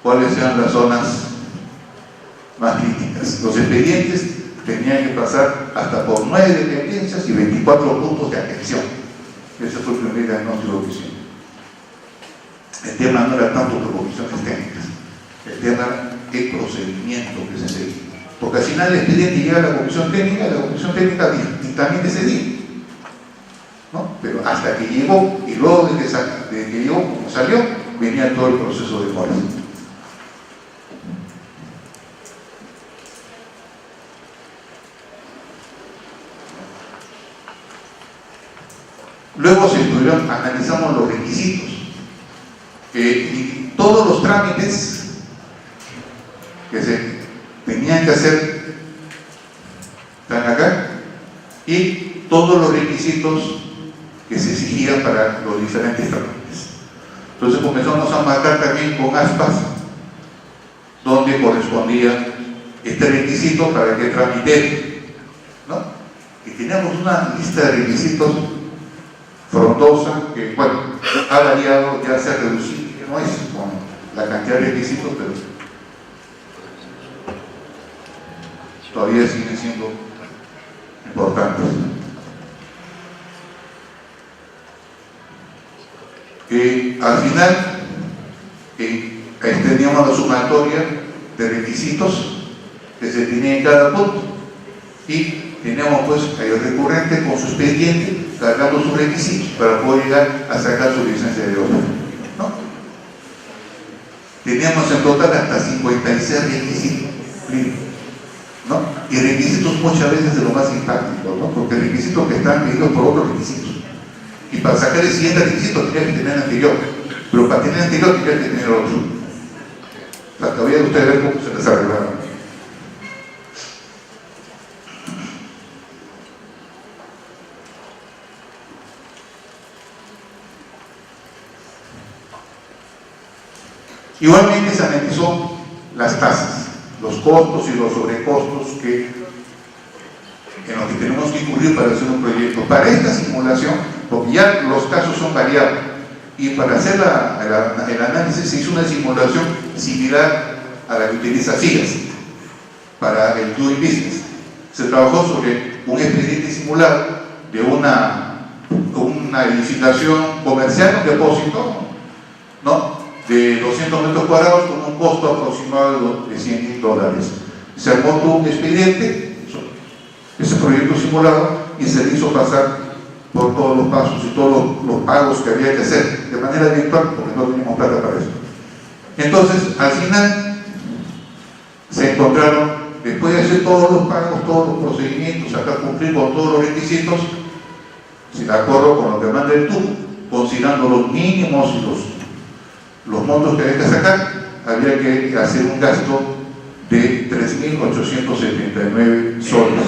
cuáles eran las zonas más críticas. Los expedientes tenían que pasar hasta por 9 dependencias y 24 puntos de atención. Ese fue el primer diagnóstico que hicimos. El tema no era tanto proposiciones técnicas, el tema era el procedimiento que se seguía. Porque al final el expediente llega a la comisión técnica y la comisión técnica también decidía, ¿no? Pero hasta que llegó, y luego de que llegó, como salió, venía todo el proceso de mora. Luego analizamos los requisitos. Y todos los trámites que se tenían que hacer están acá, y todos los requisitos que se exigían para los diferentes trámites. Entonces comenzamos a marcar también con aspas donde correspondía este requisito para que tramite, ¿no? y teníamos una lista de requisitos frondosa que, bueno, ha variado, ya se ha reducido, no es con la cantidad de requisitos, pero todavía siguen siendo importantes. Al final teníamos la sumatoria de requisitos que se tenía en cada punto y teníamos pues el recurrente con su expediente cargando sus requisitos para poder llegar a sacar su licencia de obra, ¿no? Teníamos en total hasta 56 requisitos, ¿no? Y requisitos muchas veces de lo más simpáticos, ¿no? Porque requisitos que están pedidos por otros requisitos. Y para sacar el siguiente requisito tenía que tener el anterior, pero para tener el anterior tenía que tener otro. O sea, todavía ustedes ven cómo se les arreglaron. Igualmente se analizó las tasas, los costos y los sobrecostos en los que tenemos que incurrir para hacer un proyecto. Para esta simulación, porque ya los casos son variados, y para hacer el análisis se hizo una simulación similar a la que utiliza FIAS para el Doing Business. Se trabajó sobre un expediente simulado de una edificación comercial, un depósito, ¿no?, de 200 metros cuadrados con un costo aproximado de $100.000. Se armó un expediente, ese proyecto simulado, y se le hizo pasar por todos los pasos y todos los pagos que había que hacer de manera virtual, porque no teníamos plata para eso. Entonces, al final se encontraron, después de hacer todos los pagos, todos los procedimientos, hasta cumplir con todos los requisitos, si de acuerdo con lo que manda el TUC, considerando los mínimos y los montos que había que sacar, había que hacer un gasto de 3.879 soles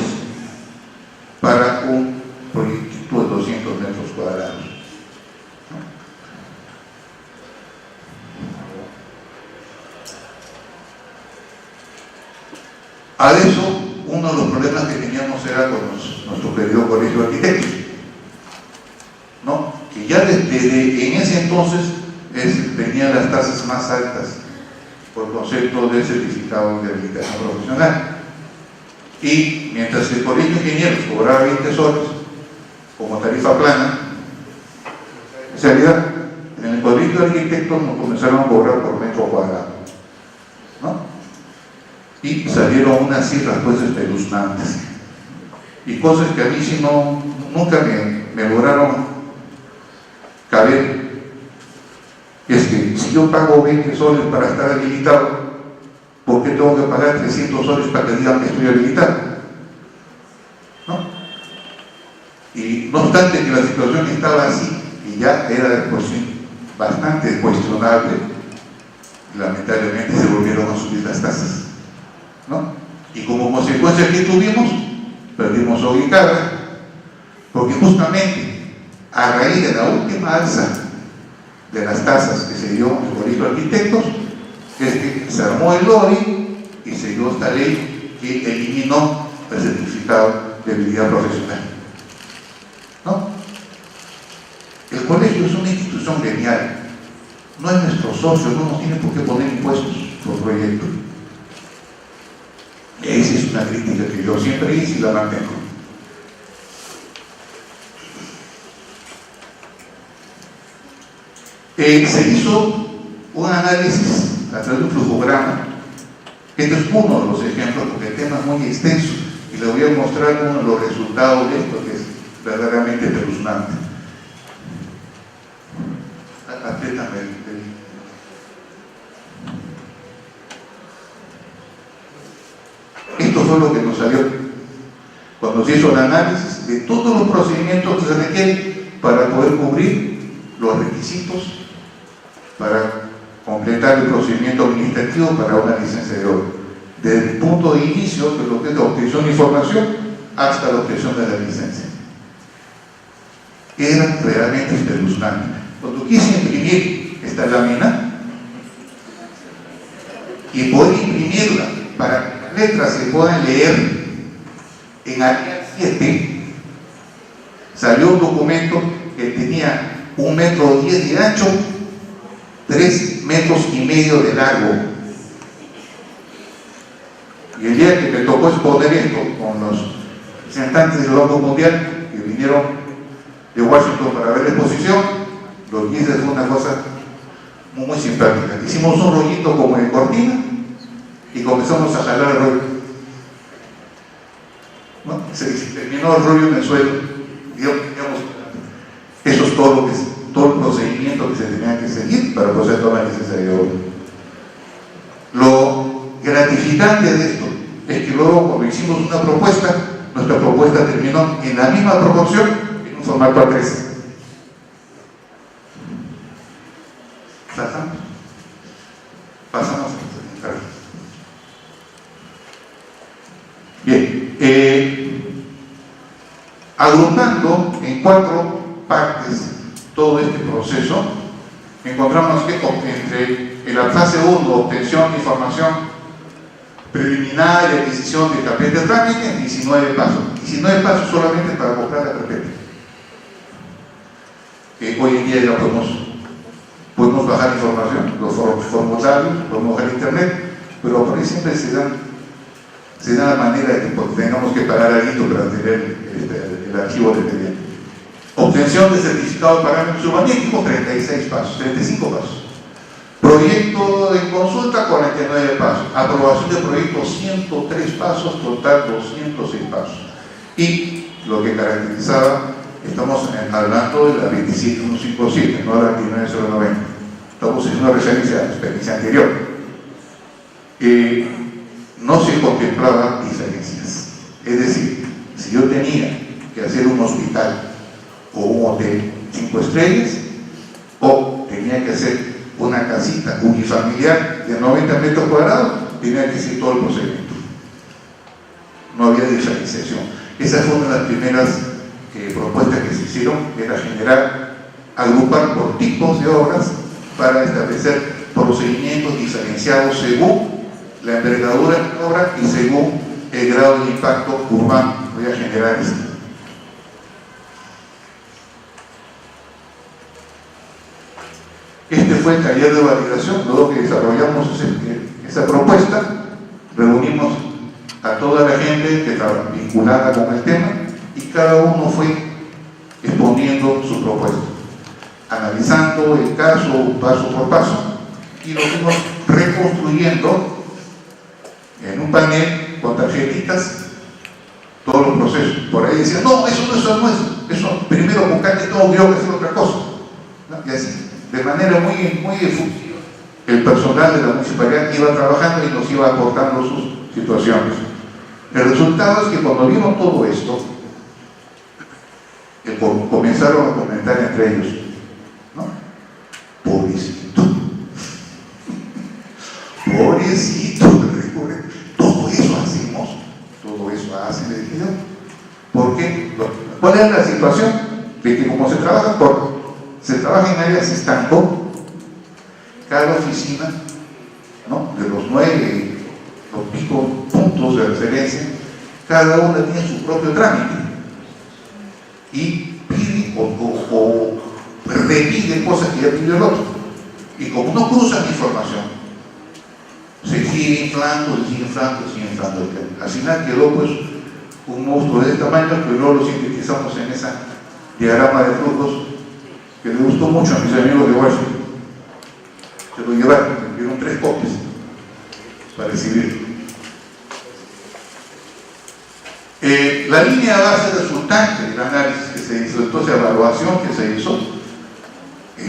para un proyecto de 200 metros cuadrados. A eso, uno de los problemas que teníamos era con nuestro querido colegio de arquitectos, ¿no?, que ya desde en ese entonces tenía las tasas más altas por concepto de certificado de habilitación profesional. Y mientras el colegio de ingenieros cobraba 20 soles como tarifa plana, en realidad en el colegio de arquitectos nos comenzaron a cobrar por metro cuadrado, ¿no? Y salieron unas cifras pues espeluznantes y cosas que a mí sí nunca me lograron caber. Es que si yo pago 20 soles para estar habilitado, ¿por qué tengo que pagar 300 soles para que digan que estoy habilitado? ¿No? Y no obstante que la situación estaba así, y ya era de por sí bastante cuestionable, lamentablemente se volvieron a subir las tasas, ¿no? Y como consecuencia, ¿qué tuvimos? Perdimos hoy y cara, porque justamente a raíz de la última alza de las tasas que se dio en el colegio de arquitectos, es que se armó el lobby y se dio esta ley que eliminó el certificado de habilidad profesional, ¿no? El colegio es una institución genial, no es nuestro socio, no nos tiene por qué poner impuestos por proyecto. Esa es una crítica que yo siempre hice y la mantengo. Se hizo un análisis a través de un flujograma. Este es uno de los ejemplos, porque el tema es muy extenso y le voy a mostrar uno de los resultados de esto, que es verdaderamente espeluznante. Apriétame Esto fue lo que nos salió cuando se hizo el análisis de todos los procedimientos que se requieren para poder cubrir los requisitos para completar el procedimiento administrativo para una licencia de obra, desde el punto de inicio de lo que es la obtención de información hasta la obtención de la licencia. Era realmente espeluznante. Cuando quise imprimir esta lámina y poder imprimirla para que las letras se puedan leer en Arial 7, salió un documento que tenía 1,10 metros de ancho, 3,5 metros de largo. Y el día que me tocó exponer esto con los representantes del Banco Mundial que vinieron de Washington para ver la exposición, los guises fue una cosa muy simpática. Hicimos un rollito como en cortina y comenzamos a jalar el rollo. ¿No? Se terminó el rollo en el suelo. Digamos, eso es todo el procedimiento que se tenía que seguir para poder tomar la licencia de obra. Lo gratificante de esto es que luego, cuando hicimos una propuesta, nuestra propuesta terminó en la misma proporción en un formato A3. Pasamos a bien, agrupando en 4 partes todo este proceso, encontramos que entre la fase 1, obtención de información preliminar y adquisición de carpeta de trámite, 19 pasos. 19 pasos solamente para comprar la carpeta. Hoy en día ya podemos bajar información, los formularios, podemos bajar internet, pero por ahí siempre se da la manera de que tengamos que pagar algo para tener el archivo de expediente. Obtención de certificado de parámetros urbanísticos, 36 pasos, 35 pasos. Proyecto de consulta, 49 pasos. Aprobación de proyecto, 103 pasos, total 206 pasos. Y lo que caracterizaba, estamos hablando de la 27157, no la 29090. Estamos en una referencia a la experiencia anterior. No se contemplaba diferencias. Es decir, si yo tenía que hacer un hospital o un hotel 5 estrellas, o tenía que hacer una casita unifamiliar de 90 metros cuadrados, tenía que hacer todo el procedimiento. No había diferenciación. Esa fue una de las primeras propuestas que se hicieron, era agrupar por tipos de obras para establecer procedimientos diferenciados según la envergadura de la obra y según el grado de impacto urbano. Voy a generar esto. Este fue el taller de validación. Luego que desarrollamos esa propuesta, reunimos a toda la gente que estaba vinculada con el tema y cada uno fue exponiendo su propuesta, analizando el caso paso por paso, y lo fuimos reconstruyendo en un panel con tarjetitas todos los procesos. Por ahí decían, no, eso no es eso, primero buscarte todo, yo que hacer otra cosa, ¿no? Y así, de manera muy efusiva, el personal de la municipalidad iba trabajando y nos iba aportando sus situaciones. El resultado es que cuando vieron todo esto, comenzaron a comentar entre ellos, ¿no? Pobrecito, todo eso hacemos, todo eso hacen, le dije yo. ¿Por qué? ¿Cuál es la situación? De que como se trabaja en áreas estanco, cada oficina, ¿no?, de los 9 puntos de referencia, cada una tiene su propio trámite y pide o repite cosas que ya pidió el otro, y como no cruzan información, se sigue inflando. Al final quedó pues un monstruo de este tamaño, que luego lo sintetizamos en ese diagrama de flujos que le gustó mucho a mis amigos de Washington. Se lo llevaron, me dieron 3 copias para exhibirlo. La línea base resultante del análisis que se hizo, entonces evaluación que se hizo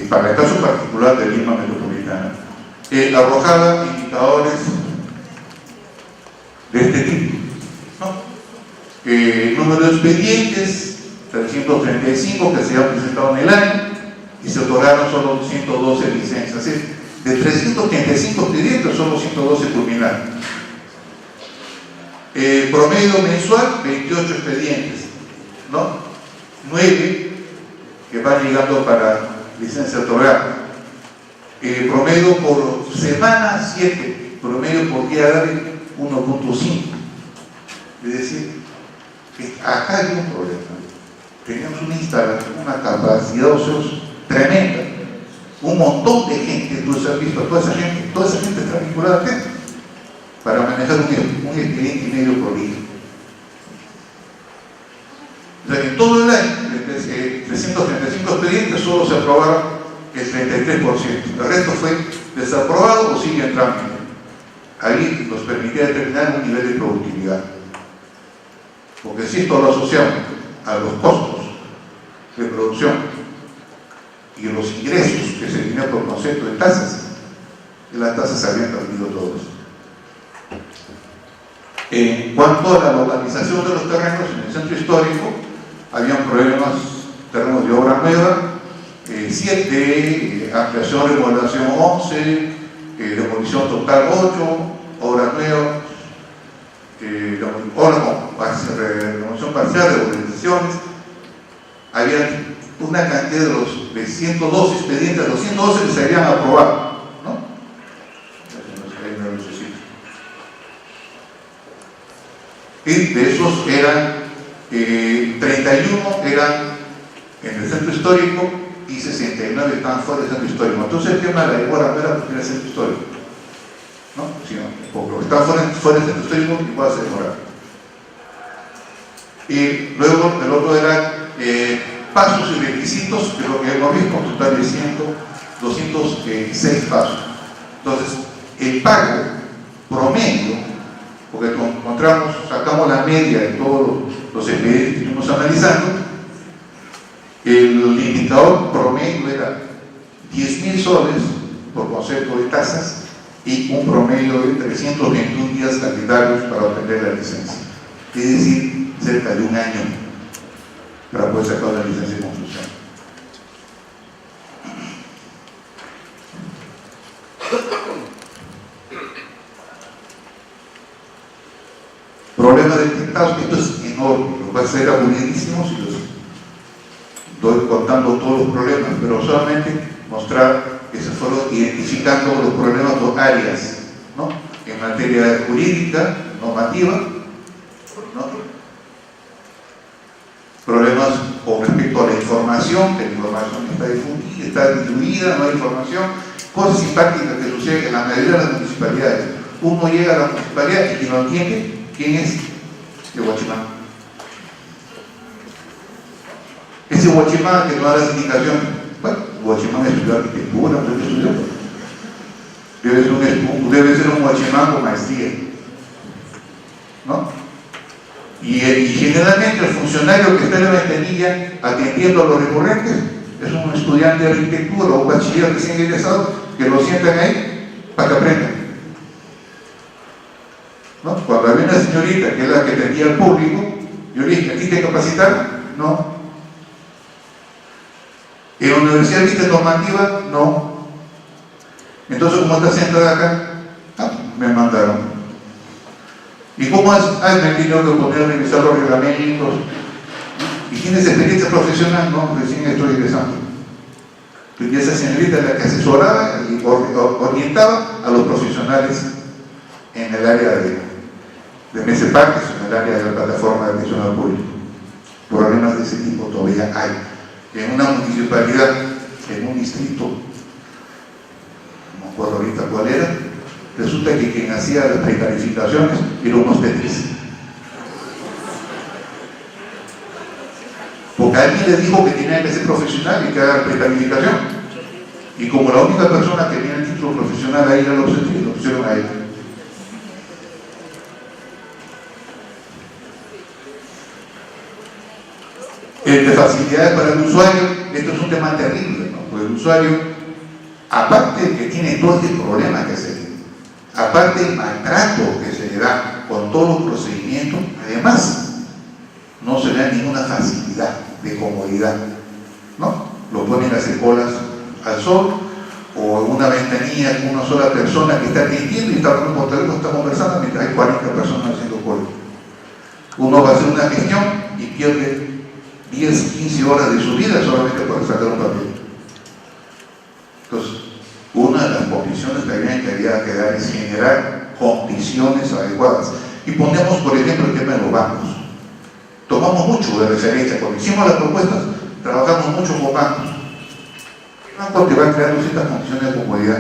para el caso particular de Lima Metropolitana, arrojaba indicadores de este tipo, ¿no? Número de expedientes 335 que se han presentado en el año y se otorgaron solo 112 licencias. De 335 expedientes, solo 112 culminaron. Promedio mensual, 28 expedientes, ¿no? 9 que van llegando para licencia otorgada. Promedio por semana, 7. Promedio por día hábil, 1.5. Es decir, que acá hay un problema. teníamos una instalación, una capacidad de ocios tremenda, un montón de gente. Tú has visto, toda esa gente está vinculada a gente para manejar un expediente y medio por día. O sea, en todo el año, de 335 expedientes, solo se aprobaron el 33%. El resto fue desaprobado o sigue en trámite. Ahí nos permitía determinar un nivel de productividad. Porque si esto lo asociamos a los costos de producción y los ingresos que se tenían por concepto de tasas, las tasas habían perdido todos. En cuanto a la localización de los terrenos en el centro histórico, habían problemas, terrenos de obra nueva, 7, ampliación, remodelación 11, demolición total 8, obra nueva, demolición parcial, remodelaciones. Había una cantidad de 112 expedientes, los 112 que se habían aprobado, ¿no? Y de esos eran 31 eran en el centro histórico y 69 estaban fuera del centro histórico. Entonces el tema de la demora no era porque era el centro histórico, ¿no? Sino porque estaba fuera del centro histórico y puede ser demorado. Y luego el otro era pasos y requisitos, que lo que hemos visto, un total de 206 pasos. Entonces, el pago promedio, porque encontramos, sacamos la media de todos los expedientes que estuvimos analizando, el indicador promedio era 10.000 soles por concepto de tasas y un promedio de 321 días calendarios para obtener la licencia. Es decir, cerca de un año para poder sacar la licencia de construcción. Problemas detectados, esto es enorme, lo va a ser aburridísimo si los doy contando todos los problemas, pero solamente mostrar que se fueron identificando los problemas por áreas, ¿no? En materia jurídica, normativa, ¿no? Problemas con respecto a la información, que la información está difundida, está distribuida, no hay información, cosas simpáticas que suceden en la mayoría de las municipalidades. Uno llega a la municipalidad y quien no entiende quién es el Huachimán. Ese Huachimán que no da las indicaciones, bueno, Huachimán estudió arquitectura, ¿qué estudió? Debe ser un Huachimán con maestría, ¿no? Y generalmente el funcionario que está en la ventanilla atendiendo a los recurrentes es un estudiante de arquitectura o un bachiller recién egresado que lo sientan ahí para que aprendan, ¿no? Cuando había una señorita que es la que atendía al público, yo le dije, ¿aquí te capacitaron? No. ¿En la universidad viste normativa? No. Entonces, ¿cómo estás sentada acá? Me mandaron. ¿Y cómo has tenido que poner a revisar los reglamentos? ¿Y tienes experiencia profesional? No, recién estoy egresando. Y esa señorita es la que asesoraba y orientaba a los profesionales en el área de MESEPAC, en el área de la plataforma de atención al público. Problemas de ese tipo todavía hay. En una municipalidad, en un distrito, no me acuerdo ahorita cuál era, resulta que quien hacía las precalificaciones era un obstetriz. Porque alguien le dijo que tenía que ser profesional y que haga precalificación. Y como la única persona que tenía el título profesional ahí era el obstetriz, lo pusieron a él. De facilidades para el usuario, esto es un tema terrible, ¿no? Porque el usuario, aparte de que tiene todo este problema que se tiene, aparte del maltrato que se le da con todos los procedimientos, además no se le da ninguna facilidad de comodidad, ¿no? Lo ponen a hacer colas al sol o en una ventanilla con una sola persona que está atendiendo y está hablando por teléfono, está conversando mientras hay 40 personas haciendo cola. Uno va a hacer una gestión y pierde 10, 15 horas de su vida solamente por sacar un papel. Entonces, una de las condiciones también que había que dar es generar condiciones adecuadas. Y ponemos, por ejemplo, el tema de los bancos. tomamos mucho de referencia. Cuando hicimos las propuestas, trabajamos mucho con bancos. El banco te va creando ciertas condiciones de comodidad,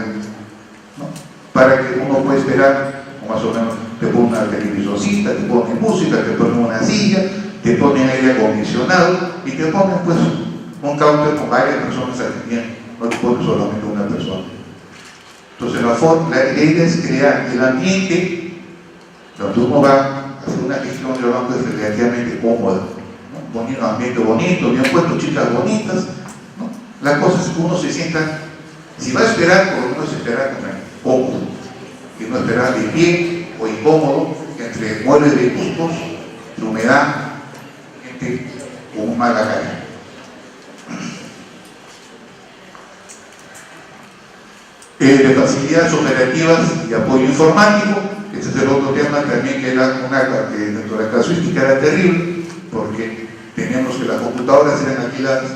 ¿no? Para que uno pueda esperar, o más o menos, te pone una televisorcita, te pone música, te pone una silla, te pone aire acondicionado y te ponen pues un counter con varias personas atendiendo, no te pone solamente una persona. Entonces la idea es crear el ambiente donde uno va a hacer una gestión del banco es relativamente cómoda, ¿no? Un ambiente bonito, bien puesto, chicas bonitas, ¿no? La cosa es que uno se sienta, si va a esperar, por lo menos esperar cómodo, y no esperar de pie o incómodo, entre muebles vetustos, de humedad, gente con mala cara. De facilidades operativas y apoyo informático, este es el otro tema también que era que dentro de la casuística era terrible, porque teníamos que las computadoras eran alquiladas,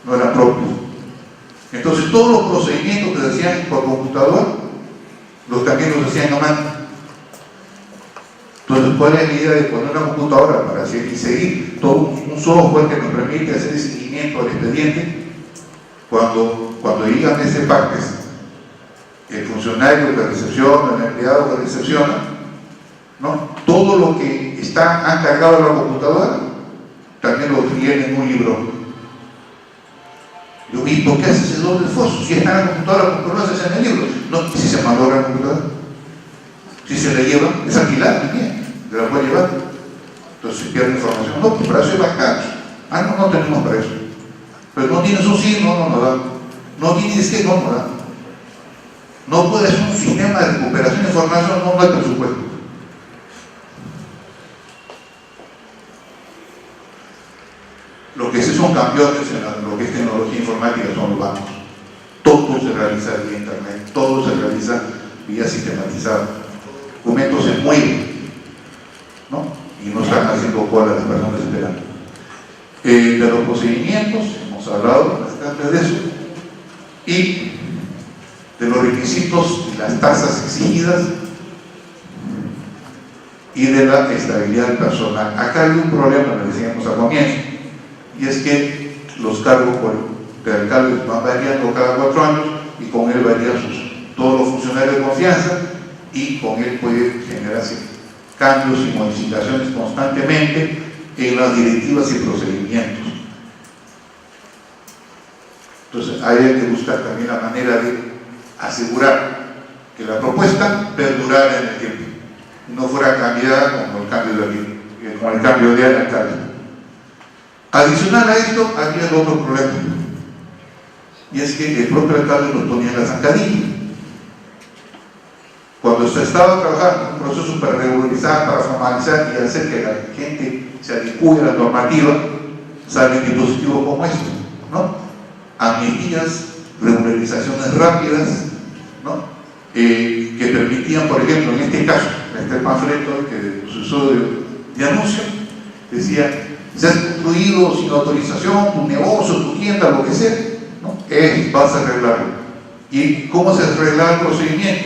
no eran propios. Entonces todos los procedimientos que se hacían por computadora, también los hacían a mano. Entonces, ¿cuál es la idea de poner una computadora para seguir todo un software que nos permite hacer el seguimiento al expediente? Cuando llegan ese partes, el funcionario que recepciona, el empleado que recepciona, ¿no? Todo lo que han cargado en la computadora, también lo tienen en un libro. Yo vi, ¿por qué hace ese doble esfuerzo? Si está en la computadora, ¿por qué no haces en el libro? No, si se malogra la computadora, si se la lleva, es alquilar también, se la puede llevar. Entonces se pierde información. No, pues para eso hay bancarios. No tenemos para eso. Pero no tienes un sí, no nos da. No tienes que, no nos da. No puedes un sistema de recuperación de información, no hay presupuesto. Lo que sí son campeones en lo que es tecnología informática son los bancos. Todo se realiza vía internet, todo se realiza vía sistematizada. Documentos se mueven, ¿no? Y no están haciendo cola las personas esperando. De los procedimientos, hemos hablado bastante de eso, y de los requisitos y las tasas exigidas y de la estabilidad del personal. Acá hay un problema, lo decíamos al comienzo, y es que los cargos de alcaldes van variando cada 4 años y con él varían todos los funcionarios de confianza y con él puede generarse cambios y modificaciones constantemente en las directivas y procedimientos. Entonces hay que buscar también la manera de asegurar que la propuesta perdurara en el tiempo y no fuera cambiada como el cambio de alcalde. Adicional a esto, había otro problema, y es que el propio alcalde nos ponía en la zancadilla. Cuando se estaba trabajando en un proceso para regularizar, para formalizar y hacer que la gente se adecue a la normativa, salen dispositivos como esto, ¿no? Amnistías, regularizaciones rápidas, ¿no? Que permitían, por ejemplo, en este caso, este panfleto que su usuario de anuncio decía: si has construido sin autorización tu negocio, tu tienda, lo que sea, ¿no? Vas a arreglarlo. ¿Y cómo se arreglaba el procedimiento?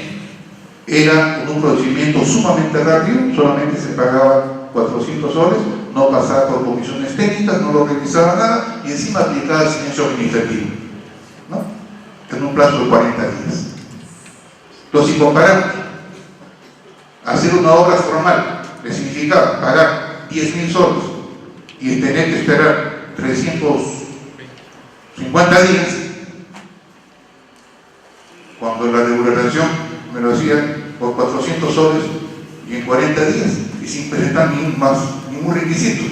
Era un procedimiento sumamente rápido, solamente se pagaba 400 soles, no pasaba por comisiones técnicas, no lo revisaba nada y encima aplicaba el silencio administrativo, ¿no? En un plazo de 40 días. Entonces, si comparamos, hacer una obra formal le significaba pagar 10.000 soles y tener que esperar 350 días, cuando la regularización me lo hacía por 400 soles y en 40 días y sin presentar ningún requisito.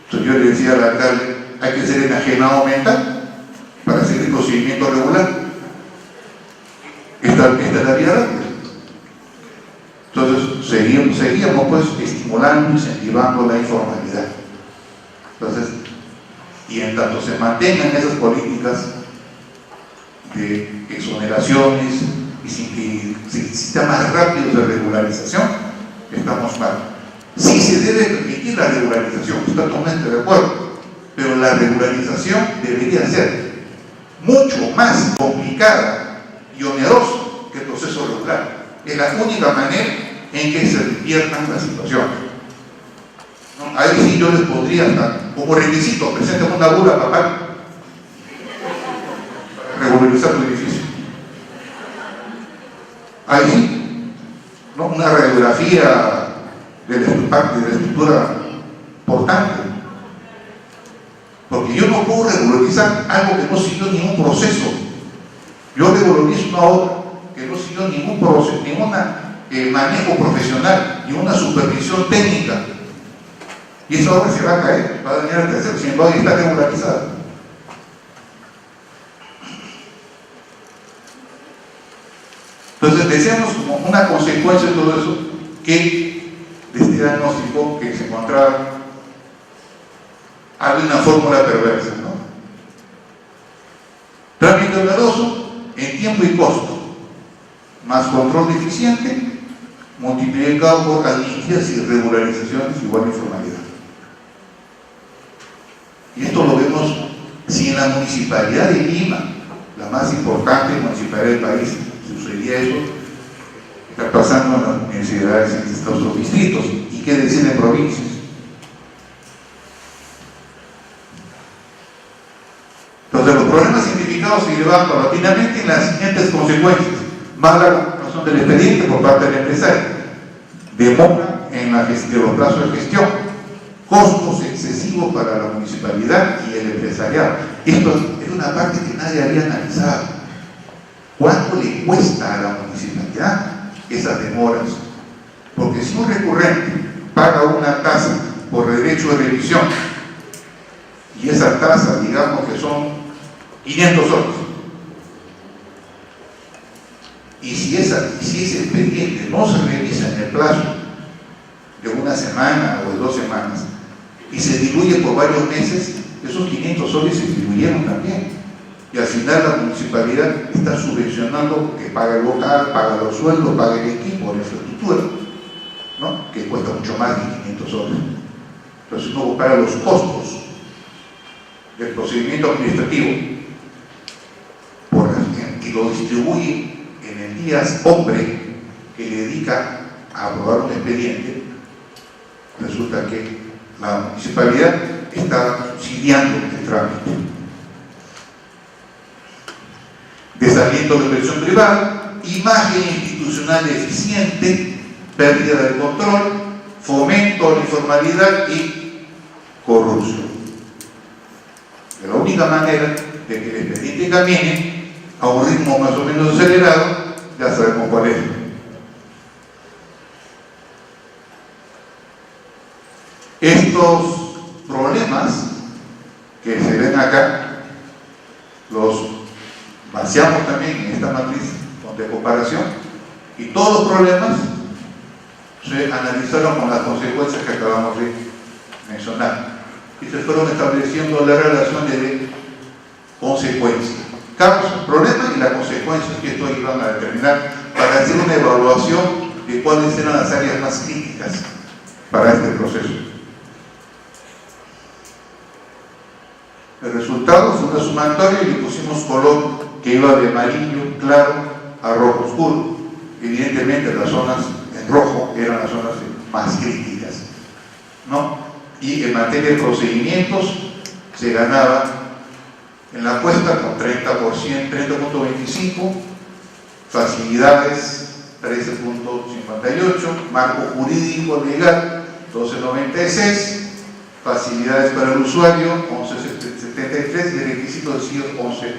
Entonces yo le decía al alcalde: hay que ser enajenado mental para hacer el procedimiento regular. Esta es la vía rápida. Entonces seguíamos pues estimulando, incentivando la informalidad. Entonces, y en tanto se mantengan esas políticas de exoneraciones y sistemas rápidos de regularización, estamos mal. Sí se debe permitir la regularización, estoy totalmente de acuerdo, pero la regularización debería ser mucho más complicada y onerosa que el proceso regular. Es la única manera en que se reviertan las situaciones. ¿no? Ahí sí yo les podría hasta, como requisito, presenten una bula papal para regularizar tu edificio. Ahí sí, ¿no? Una radiografía de la estructura portante. Porque yo no puedo regularizar algo que no siguió ningún proceso. Yo regularizo una obra que no siguió ningún proceso, ningún manejo profesional, ninguna supervisión técnica. Y esa obra se va a caer, va a dañar el tercero, sin embargo está regularizada. Entonces decíamos como una consecuencia de todo eso que de este diagnóstico que se encontraba había una fórmula perversa, ¿no? Trámite oneroso en tiempo y costo, más control deficiente, multiplicado por amnistías y regularizaciones igual a informalidad. Y esto lo vemos si en la municipalidad de Lima, la más importante municipalidad del país, sucedía eso, está pasando en las universidades en estos distritos, y qué decir en provincias. Entonces los problemas identificados se llevan paulatinamente en las siguientes consecuencias: mala conclusión del expediente por parte del empresario, demora en los plazos de gestión, costos excesivos para la municipalidad y el empresariado. Esto es una parte que nadie había analizado. ¿Cuánto le cuesta a la municipalidad esas demoras? Porque si un recurrente paga una tasa por derecho de revisión, y esa tasa, digamos que son 500 soles, y si ese expediente no se revisa en el plazo de una semana o de 2 semanas y se diluye por varios meses, esos 500 soles se diluyeron también. Y al final la municipalidad está subvencionando, que paga el local, paga los sueldos, paga el equipo, la infraestructura, ¿no? Que cuesta mucho más de 500 soles. Entonces uno paga los costos del procedimiento administrativo y lo distribuye en el día hombre que le dedica a aprobar un expediente. Resulta que la municipalidad está subsidiando el trámite. Desaliento de inversión privada, imagen institucional deficiente, pérdida del control, fomento a la informalidad y corrupción. De la única manera de que el expediente camine a un ritmo más o menos acelerado, ya sabemos cuál es. Estos problemas que se ven acá los vaciamos también en esta matriz de comparación, y todos los problemas se analizaron con las consecuencias que acabamos de mencionar y se fueron estableciendo las relaciones de consecuencia, causa, problema y las consecuencias que esto iban a determinar para hacer una evaluación de cuáles eran las áreas más críticas para este proceso. El resultado fue una sumatoria y le pusimos color que iba de amarillo claro a rojo oscuro. Evidentemente las zonas en rojo eran las zonas más críticas, ¿no? Y en materia de procedimientos se ganaba en la apuesta con 30%, 30.25%, facilidades 13.58%, marco jurídico legal 12.96%, facilidades para el usuario 11.73% y el requisito de CIO 11.11%.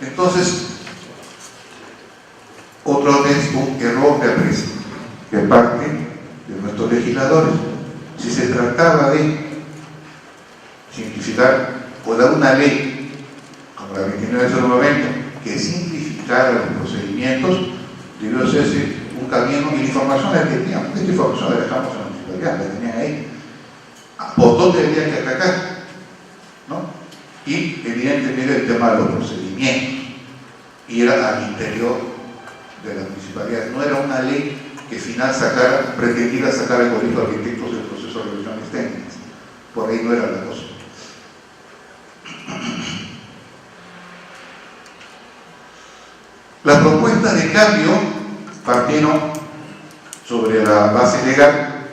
Entonces, otra vez un error de apreciación de parte de nuestros legisladores. Si se trataba de simplificar o dar una ley como la 29.090 que simplificara los procedimientos, debió hacerse un camino y la información la teníamos. Esta información la dejamos en la municipalidad, la tenían ahí. ¿Por dónde había que atacar? ¿No? Y evidentemente el tema de los procedimientos, y era al interior de la municipalidad. No era una ley que final pretendiera sacar al colegio de arquitectos del proceso de revisiones técnicas. Por ahí no era la cosa. Las propuestas de cambio partieron sobre la base legal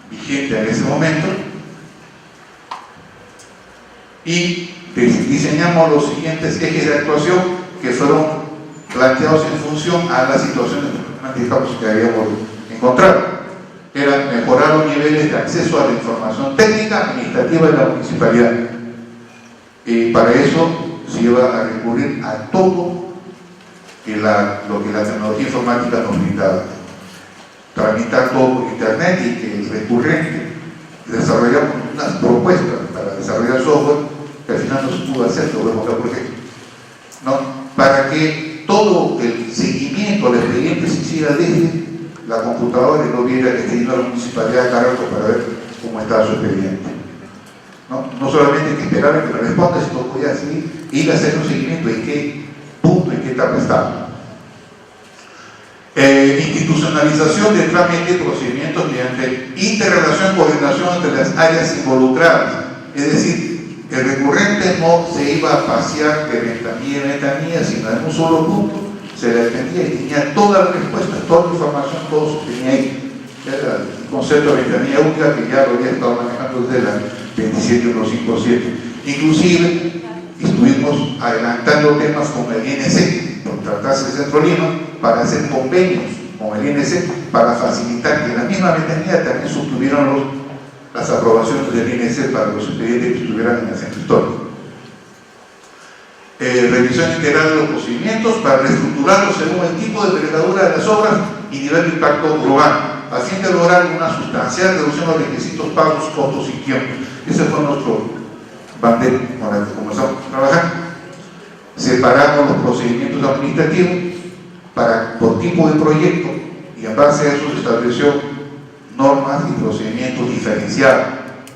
vigente en ese momento, y diseñamos los siguientes ejes de actuación que fueron planteados en función a las situaciones que habíamos encontrado. Era mejorar los niveles de acceso a la información técnica administrativa de la municipalidad. Y para eso se iba a recurrir a todo lo que la tecnología informática nos brindaba. Tramitar todo por internet y que el recurrente desarrollamos unas propuestas para desarrollar software que al final no se pudo hacer, lo vemos acá por ejemplo, ¿no? Para que todo el seguimiento al expediente se hiciera desde la computadora y no hubiera que ir a la municipalidad a cargo para ver cómo estaba su expediente. No solamente hay que esperar a que me responda, sino podía así ir a hacer un seguimiento en qué punto, en qué etapa estaba. Institucionalización del trámite de procedimientos mediante interrelación, coordinación entre las áreas involucradas. Es decir, el recurrente no se iba a pasear de ventanilla en ventanilla, sino en un solo punto se le atendía y tenía todas las respuestas, toda la información, todo se tenía ahí. Era el concepto de ventanilla única que ya lo había estado manejando desde la 27157. Inclusive estuvimos adelantando temas como el INC, por tratarse de Centro Lima, para hacer convenios con el INC para facilitar que en la misma ventanilla también se obtuvieran las aprobaciones del INC para los expedientes que estuvieran en el centro histórico. Revisión integral de los procedimientos para reestructurarlos según el tipo de envergadura de las obras y nivel de impacto urbano, a fin de lograr una sustancial reducción de los requisitos, pagos, costos y tiempo. Ese fue nuestro bandera con el que comenzamos a trabajar. Separamos los procedimientos administrativos por tipo de proyecto y en base a eso se estableció normas y procedimientos diferenciados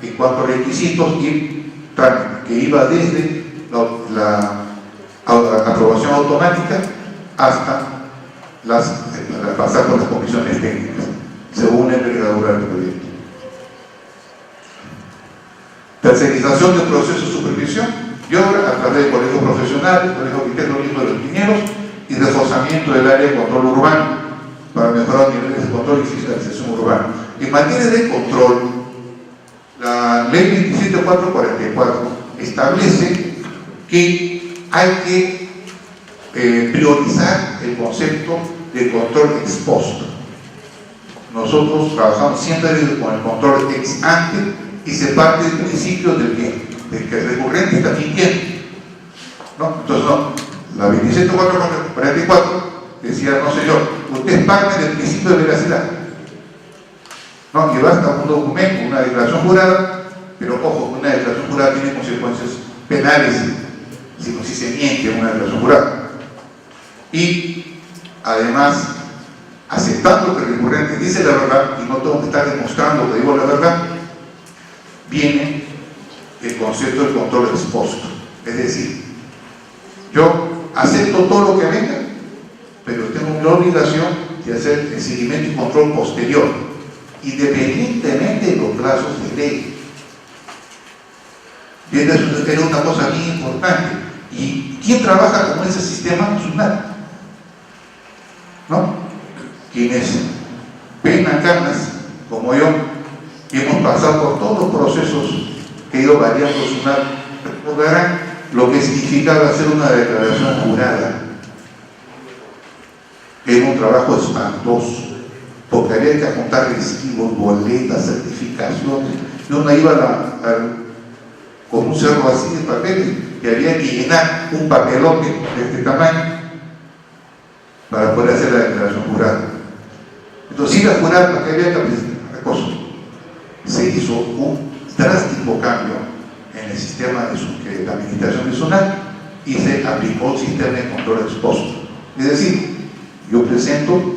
en cuanto a requisitos y trámite, que iba desde la aprobación automática hasta pasar por las comisiones técnicas, según la envergadura del proyecto. Tercerización del proceso de supervisión y obra a través de colegios profesionales, colegios arquitectos de los ingenieros y reforzamiento del área de control urbano para mejorar los niveles de control y fiscalización urbana. En materia de control, la ley 27444 establece que hay que priorizar el concepto de control ex post. Nosotros trabajamos siempre con el control ex ante y se parte del principio del que el recurrente está mintiendo, ¿no? Entonces, no, la 27444 decía, no señor, usted parte del principio de veracidad, ¿no? Que basta un documento, una declaración jurada, pero ojo, una declaración jurada tiene consecuencias penales si se miente en una declaración jurada. Y además, aceptando que el recurrente dice la verdad y no tengo que estar demostrando que digo la verdad, viene el concepto del control expuesto. Es decir, yo acepto todo lo que venga, pero tengo la obligación de hacer el seguimiento y control posterior, independientemente de los plazos de ley. Bien, eso era una cosa bien importante. ¿Y quién trabaja con ese sistema? SUNAT, ¿no? Quienes ven a canas, como yo, y hemos pasado por todos los procesos que ha ido variando SUNAT, recordarán lo que significaba hacer una declaración jurada. Era un trabajo espantoso, porque había que apuntar recibos, boletas, certificaciones. Yo no iba con un cerro así de papeles y había que llenar un papelote de este tamaño para poder hacer la declaración jurada. Entonces, iba a jurar para que había que presentar cosas. Se hizo un drástico cambio en el sistema de la administración de SUNAT y se aplicó el sistema de control expuesto. Es decir, yo presento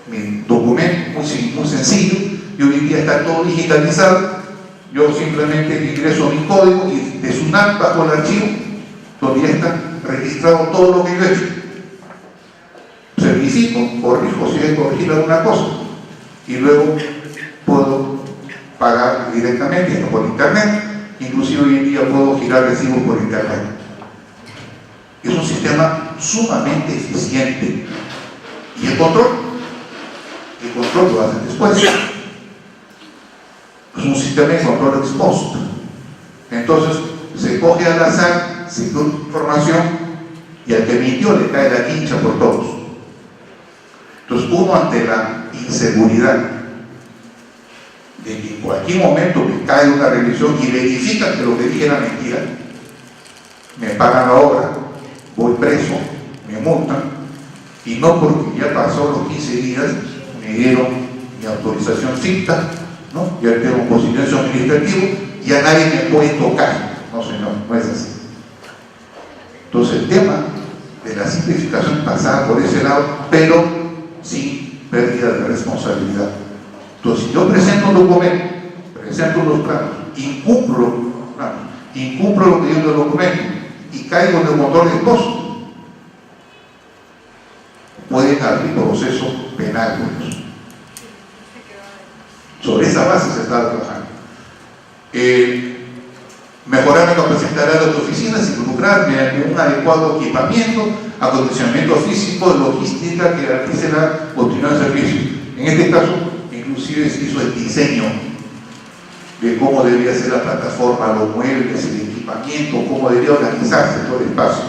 mi documento muy sencillo y hoy en día está todo digitalizado. Yo simplemente ingreso mi código y de SUNAT bajo el archivo donde ya está registrado todo lo que yo he hecho. Certifico, corrijo si hay que corregir alguna cosa y luego puedo pagar directamente por internet. Inclusive hoy en día puedo girar recibos por internet. Es un sistema sumamente eficiente. ¿Y el control? El control lo hacen después. sistema de control ex post. Entonces, se coge al azar, se incluye información y al que emitió le cae la quincha por todos. Entonces, uno ante la inseguridad de que en cualquier momento me cae una revisión y verifica que lo que dije era mentira, me pagan la obra, voy preso, me multan, y no porque ya pasó los 15 días, me dieron mi autorización ficta, ¿no? Ya tengo conciliación administrativa, ya nadie me puede tocar. No, señor, no es así. Entonces el tema de la simplificación pasaba por ese lado, pero sin pérdida de responsabilidad. Entonces, si yo presento un documento, presento unos planos, incumplo lo que dice el documento y caigo en el motor de costo, pueden abrir proceso penal por eso. Sobre esa base se está trabajando. Mejorar la capacidad de las oficinas, involucrar mediante un adecuado equipamiento, acondicionamiento físico, logística que garantice la continuidad de servicio. En este caso, inclusive se hizo el diseño de cómo debería ser la plataforma, los muebles, el equipamiento, cómo debería organizarse todo el espacio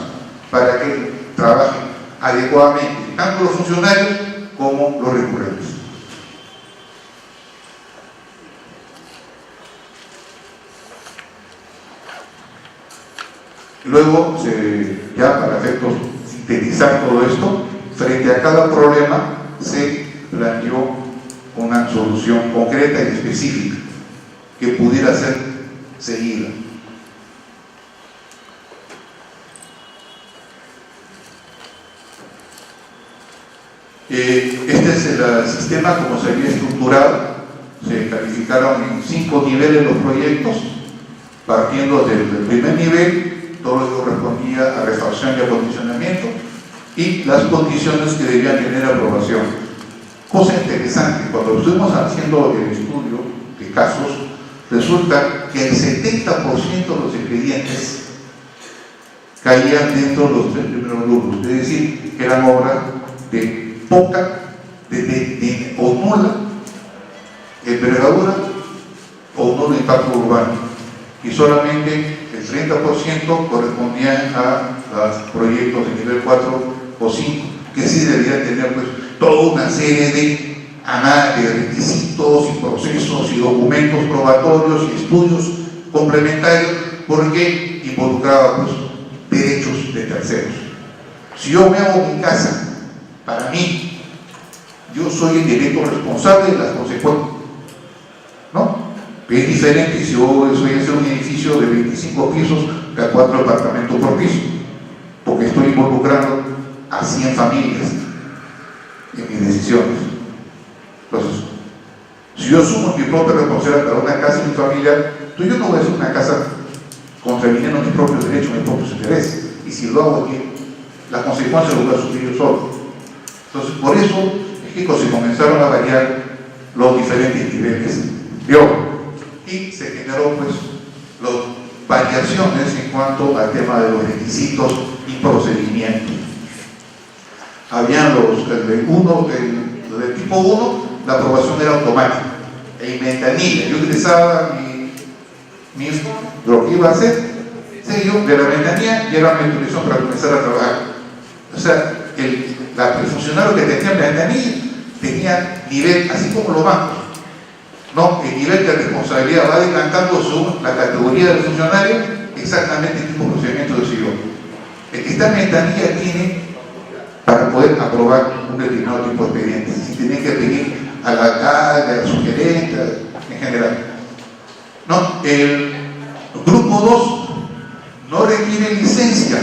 para que trabajen adecuadamente tanto los funcionarios como los recurrentes. Luego, ya para efectos sintetizar todo esto, frente a cada problema se planteó una solución concreta y específica que pudiera ser seguida. Este es el sistema como se había estructurado. Se calificaron en 5 niveles los proyectos, partiendo del primer nivel, todo lo que correspondía a refacción y acondicionamiento y las condiciones que debían tener aprobación. Cosa interesante, cuando estuvimos haciendo el estudio de casos, resulta que el 70% de los expedientes caían dentro de los 3 primeros grupos, es decir, que eran obras de poca o nula envergadura o nulo impacto urbano, y solamente el 30% correspondían a los proyectos de nivel 4 o 5, que sí deberían tener pues toda una serie de requisitos y procesos y documentos probatorios y estudios complementarios, porque involucraba pues derechos de terceros. Si yo me hago mi casa para mí, yo soy el directo responsable de las consecuencias, ¿no? Es diferente si yo soy un edificio de 25 pisos que a 4 apartamentos por piso, porque estoy involucrando a 100 familias en mis decisiones. Entonces, si yo asumo mi propia responsabilidad para una casa y mi familia, entonces yo no voy a hacer una casa contraviniendo mis propios derechos, mis propios intereses, y si lo hago aquí, las consecuencias las voy a sufrir yo solo. Entonces, por eso es que se comenzaron a variar los diferentes niveles de obra. Y se generó pues las variaciones en cuanto al tema de los requisitos y procedimientos. Habían los del tipo 1, la aprobación era automática e ventanilla. Yo utilizaba lo que iba a hacer, sello de la ventanilla, y era mi autorización para comenzar a trabajar. O sea, el funcionario que tenía ventanilla tenía nivel, así como los bancos. No, el nivel de responsabilidad va decantando según la categoría del funcionario, exactamente el mismo procedimiento del CEO. El que está en ventanilla tiene para poder aprobar un determinado tipo de expedientes. Si tienen que pedir al alcalde, a su gerente, en general. No, el grupo 2 no requiere licencia,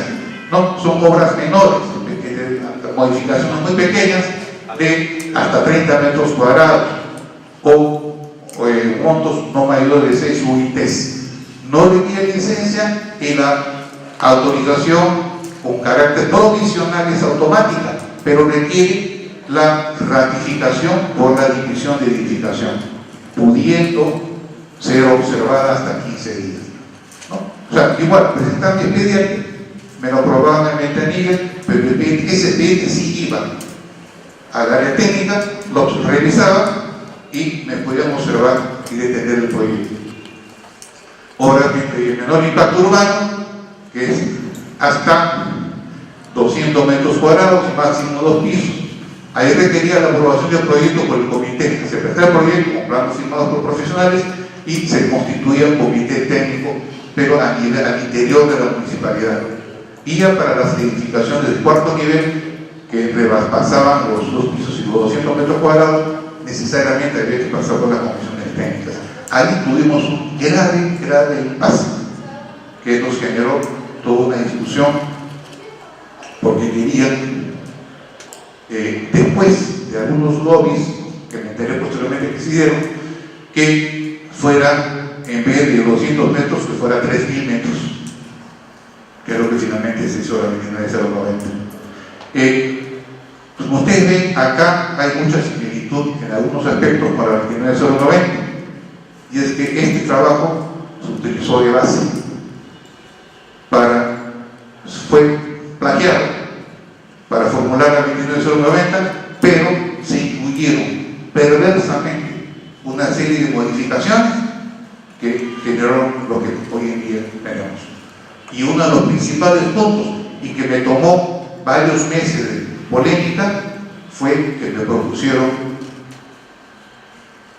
no, son obras menores, modificaciones muy pequeñas de hasta 30 metros cuadrados o montos no mayores de 6 UITs. No requiere licencia y la autorización con carácter provisional es automática, pero requiere la ratificación por la división de edificación, pudiendo ser observada hasta 15 días, ¿no? O sea, igual, presentar mi expediente, me lo aprobaban en ventanilla, pero ese expediente sí iba al área técnica, lo revisaba y me podían observar y detener el proyecto. obras de menor impacto urbano, que es hasta 200 metros cuadrados y máximo 2 pisos. Ahí requería la aprobación del proyecto por el comité. Se presentaba el proyecto con planos firmados por profesionales y se constituía un comité técnico, pero al interior de la municipalidad. Y ya para las edificaciones del cuarto nivel, que pasaban los 2 pisos y los 200 metros cuadrados, necesariamente había que pasar por las comisiones técnicas. Ahí tuvimos un grave impasse que nos generó toda una discusión, porque querían, después de algunos lobbies que me enteré posteriormente que se dieron, que fuera, en vez de 200 metros, que fuera 3.000 metros, que es lo que finalmente se hizo la 29.090. Como ustedes ven, acá hay mucha similitud en algunos aspectos para la 29.090, y es que este trabajo se utilizó de base fue plagiado para formular la 29.090, pero se incluyeron perversamente una serie de modificaciones que generaron lo que hoy en día tenemos. Y uno de los principales puntos, y que me tomó varios meses de polémica, fue que me propusieron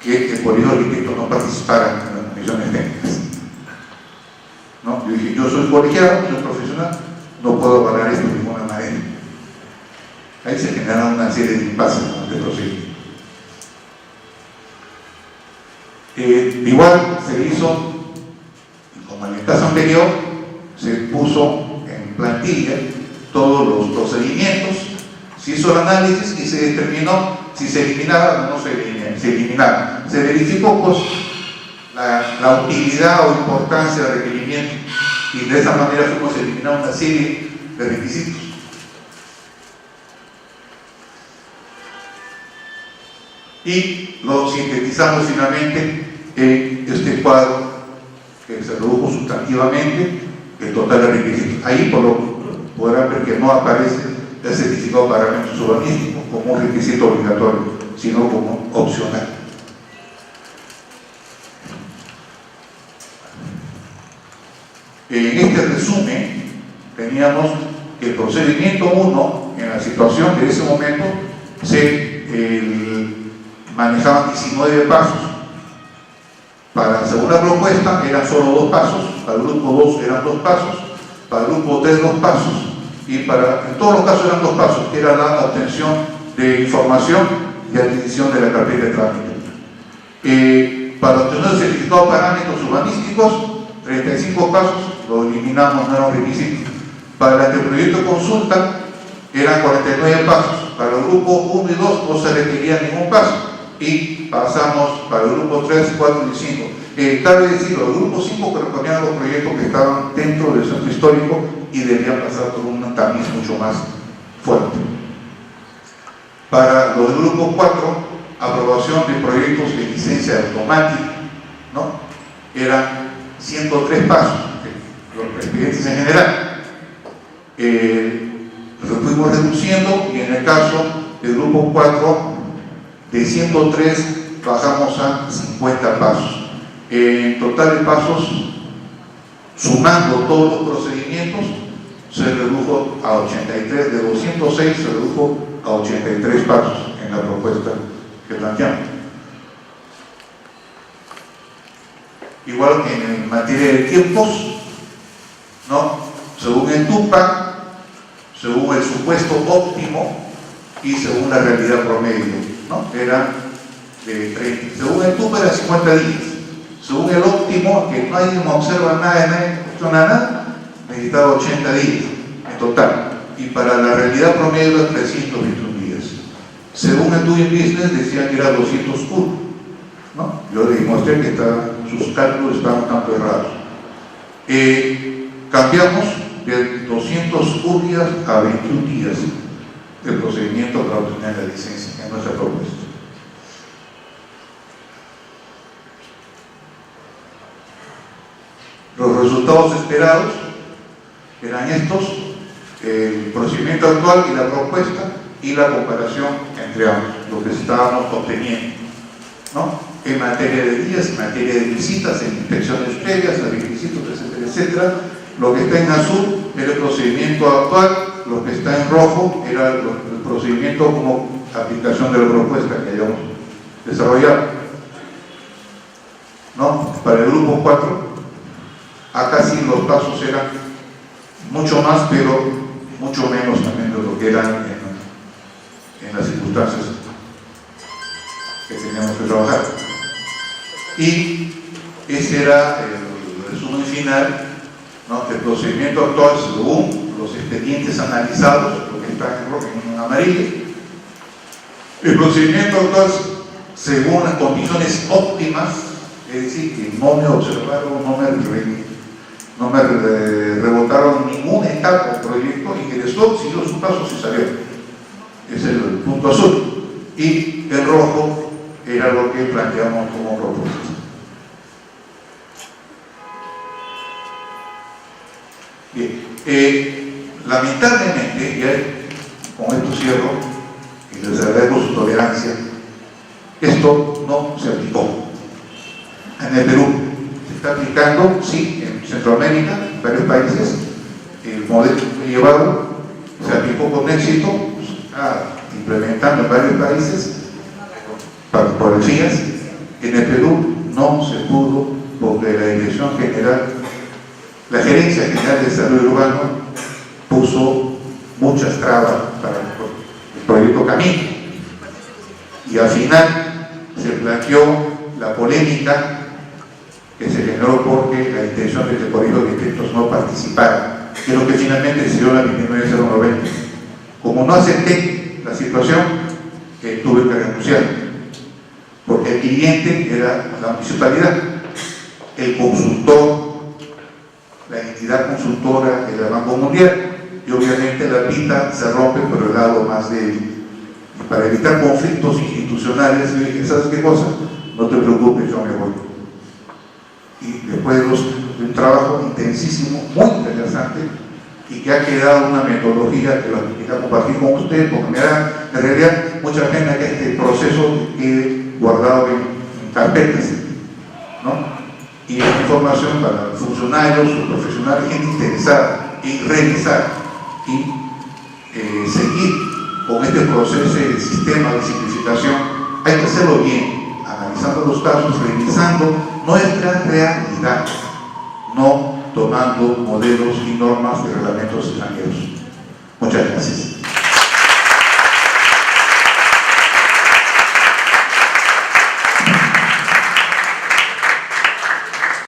que el Colegio de Arquitectos no participara en las comisiones técnicas. ¿No? Yo dije, yo soy colegiado, soy profesional, no puedo avalar esto de ninguna manera. Ahí se generaron una serie de impases de procedimiento. Igual se hizo, como en el caso anterior, se puso en plantilla todos los procedimientos, se hizo el análisis y se determinó si se eliminaba o no se eliminaba. Se verificó pues la utilidad o importancia del requerimiento, y de esa manera fuimos eliminando una serie de requisitos. Y lo sintetizamos finalmente en este cuadro que se redujo sustantivamente el total de requisitos. Ahí podrán ver que no aparece el certificado de parámetros urbanísticos como un requisito obligatorio, sino como opcional. En este resumen teníamos que el procedimiento 1, en la situación de ese momento, se manejaban 19 pasos. Para la segunda propuesta eran solo 2 pasos, para el grupo 2 eran 2 pasos, para el grupo 3 2 pasos, y en todos los casos eran 2 pasos, que era la obtención de información y adquisición de la carpeta de trámite. Para obtener el certificado de parámetros urbanísticos, 35 pasos, lo eliminamos, no era un requisito. Para el anteproyecto de consulta eran 49 pasos, para el grupo 1 y 2 no se requería ningún paso, y pasamos para el grupo 3, 4 y 5. Cabe decirlo, el grupo 5 correspondían a los proyectos que estaban dentro del centro histórico y debían pasar por un tamiz mucho más fuerte. Para los del grupo 4, aprobación de proyectos de licencia automática, ¿no? Eran 103 pasos, los expedientes en general. Lo fuimos reduciendo, y en el caso del grupo 4, de 103 bajamos a 50 pasos. En total de pasos, sumando todos los procedimientos, se redujo a 83, de 206 se redujo a 83 pasos en la propuesta que planteamos. Igual en materia de tiempos, ¿no? Según el TUPA, según el supuesto óptimo y según la realidad promedio, ¿no? Era de 30. Según el TUPA era 50 días. Según el óptimo, que nadie no observa nada, nadie cuestiona nada, necesitaba 80 días en total. Y para la realidad promedio era 321 días. Según el Doing Business decía que era 201, ¿no? Yo le demostré que sus cálculos estaban un tanto errados. Cambiamos de 201 días a 21 días el procedimiento para obtener la licencia en nuestra propuesta. Los resultados esperados eran estos: el procedimiento actual y la propuesta, y la comparación entre ambos, lo que estábamos obteniendo. ¿no? En materia de guías, en materia de visitas, en inspecciones previas, a requisitos, etcétera, etcétera. Lo que está en azul era el procedimiento actual, lo que está en rojo era el procedimiento como aplicación de la propuesta que hayamos desarrollado, ¿no? Para el grupo 4, acá sí los pasos eran mucho más, pero mucho menos también de lo que eran en las circunstancias que teníamos que trabajar. Y ese era el resumen final, ¿no? El procedimiento actual según los expedientes analizados, lo que está en rojo y en amarillo. El procedimiento actual según las condiciones óptimas, es decir, que no me observaron, no me rebotaron ninguna etapa del proyecto y que el stock siguió su paso y salió. Ese es el punto azul. Y el rojo era lo que planteamos como propuesta. Bien, lamentablemente, ya con esto cierro y les agradezco su tolerancia, esto no se aplicó. En el Perú se está aplicando, sí, en Centroamérica, en varios países, el modelo llevado se aplicó con éxito, se está implementando en varios países por el FIAS. En el Perú no se pudo porque la Dirección General, la Gerencia General de Desarrollo Urbano puso muchas trabas para el proyecto Camino y al final se planteó la polémica que se generó porque la intención de que el Colegio de Arquitectos no participara, que es lo que finalmente se dio en la 29.090. Como no acepté la situación, tuve que renunciar, porque el cliente era la municipalidad, el consultor, la entidad consultora era el Banco Mundial, y obviamente la pita se rompe por el lado más débil. Y para evitar conflictos institucionales, yo dije, ¿sabes qué cosa? No te preocupes, yo me voy. Y después de un trabajo intensísimo, muy interesante, y que ha quedado una metodología que la quisiera compartir con ustedes, porque me da en realidad mucha pena que este proceso quede guardado en carpetas, ¿no? Y esta información para funcionarios, profesionales, gente interesada en revisar y seguir con este proceso de sistema de simplificación. Hay que hacerlo bien, analizando los casos, revisando nuestra realidad, no tomando modelos y normas de reglamentos extranjeros. Muchas gracias.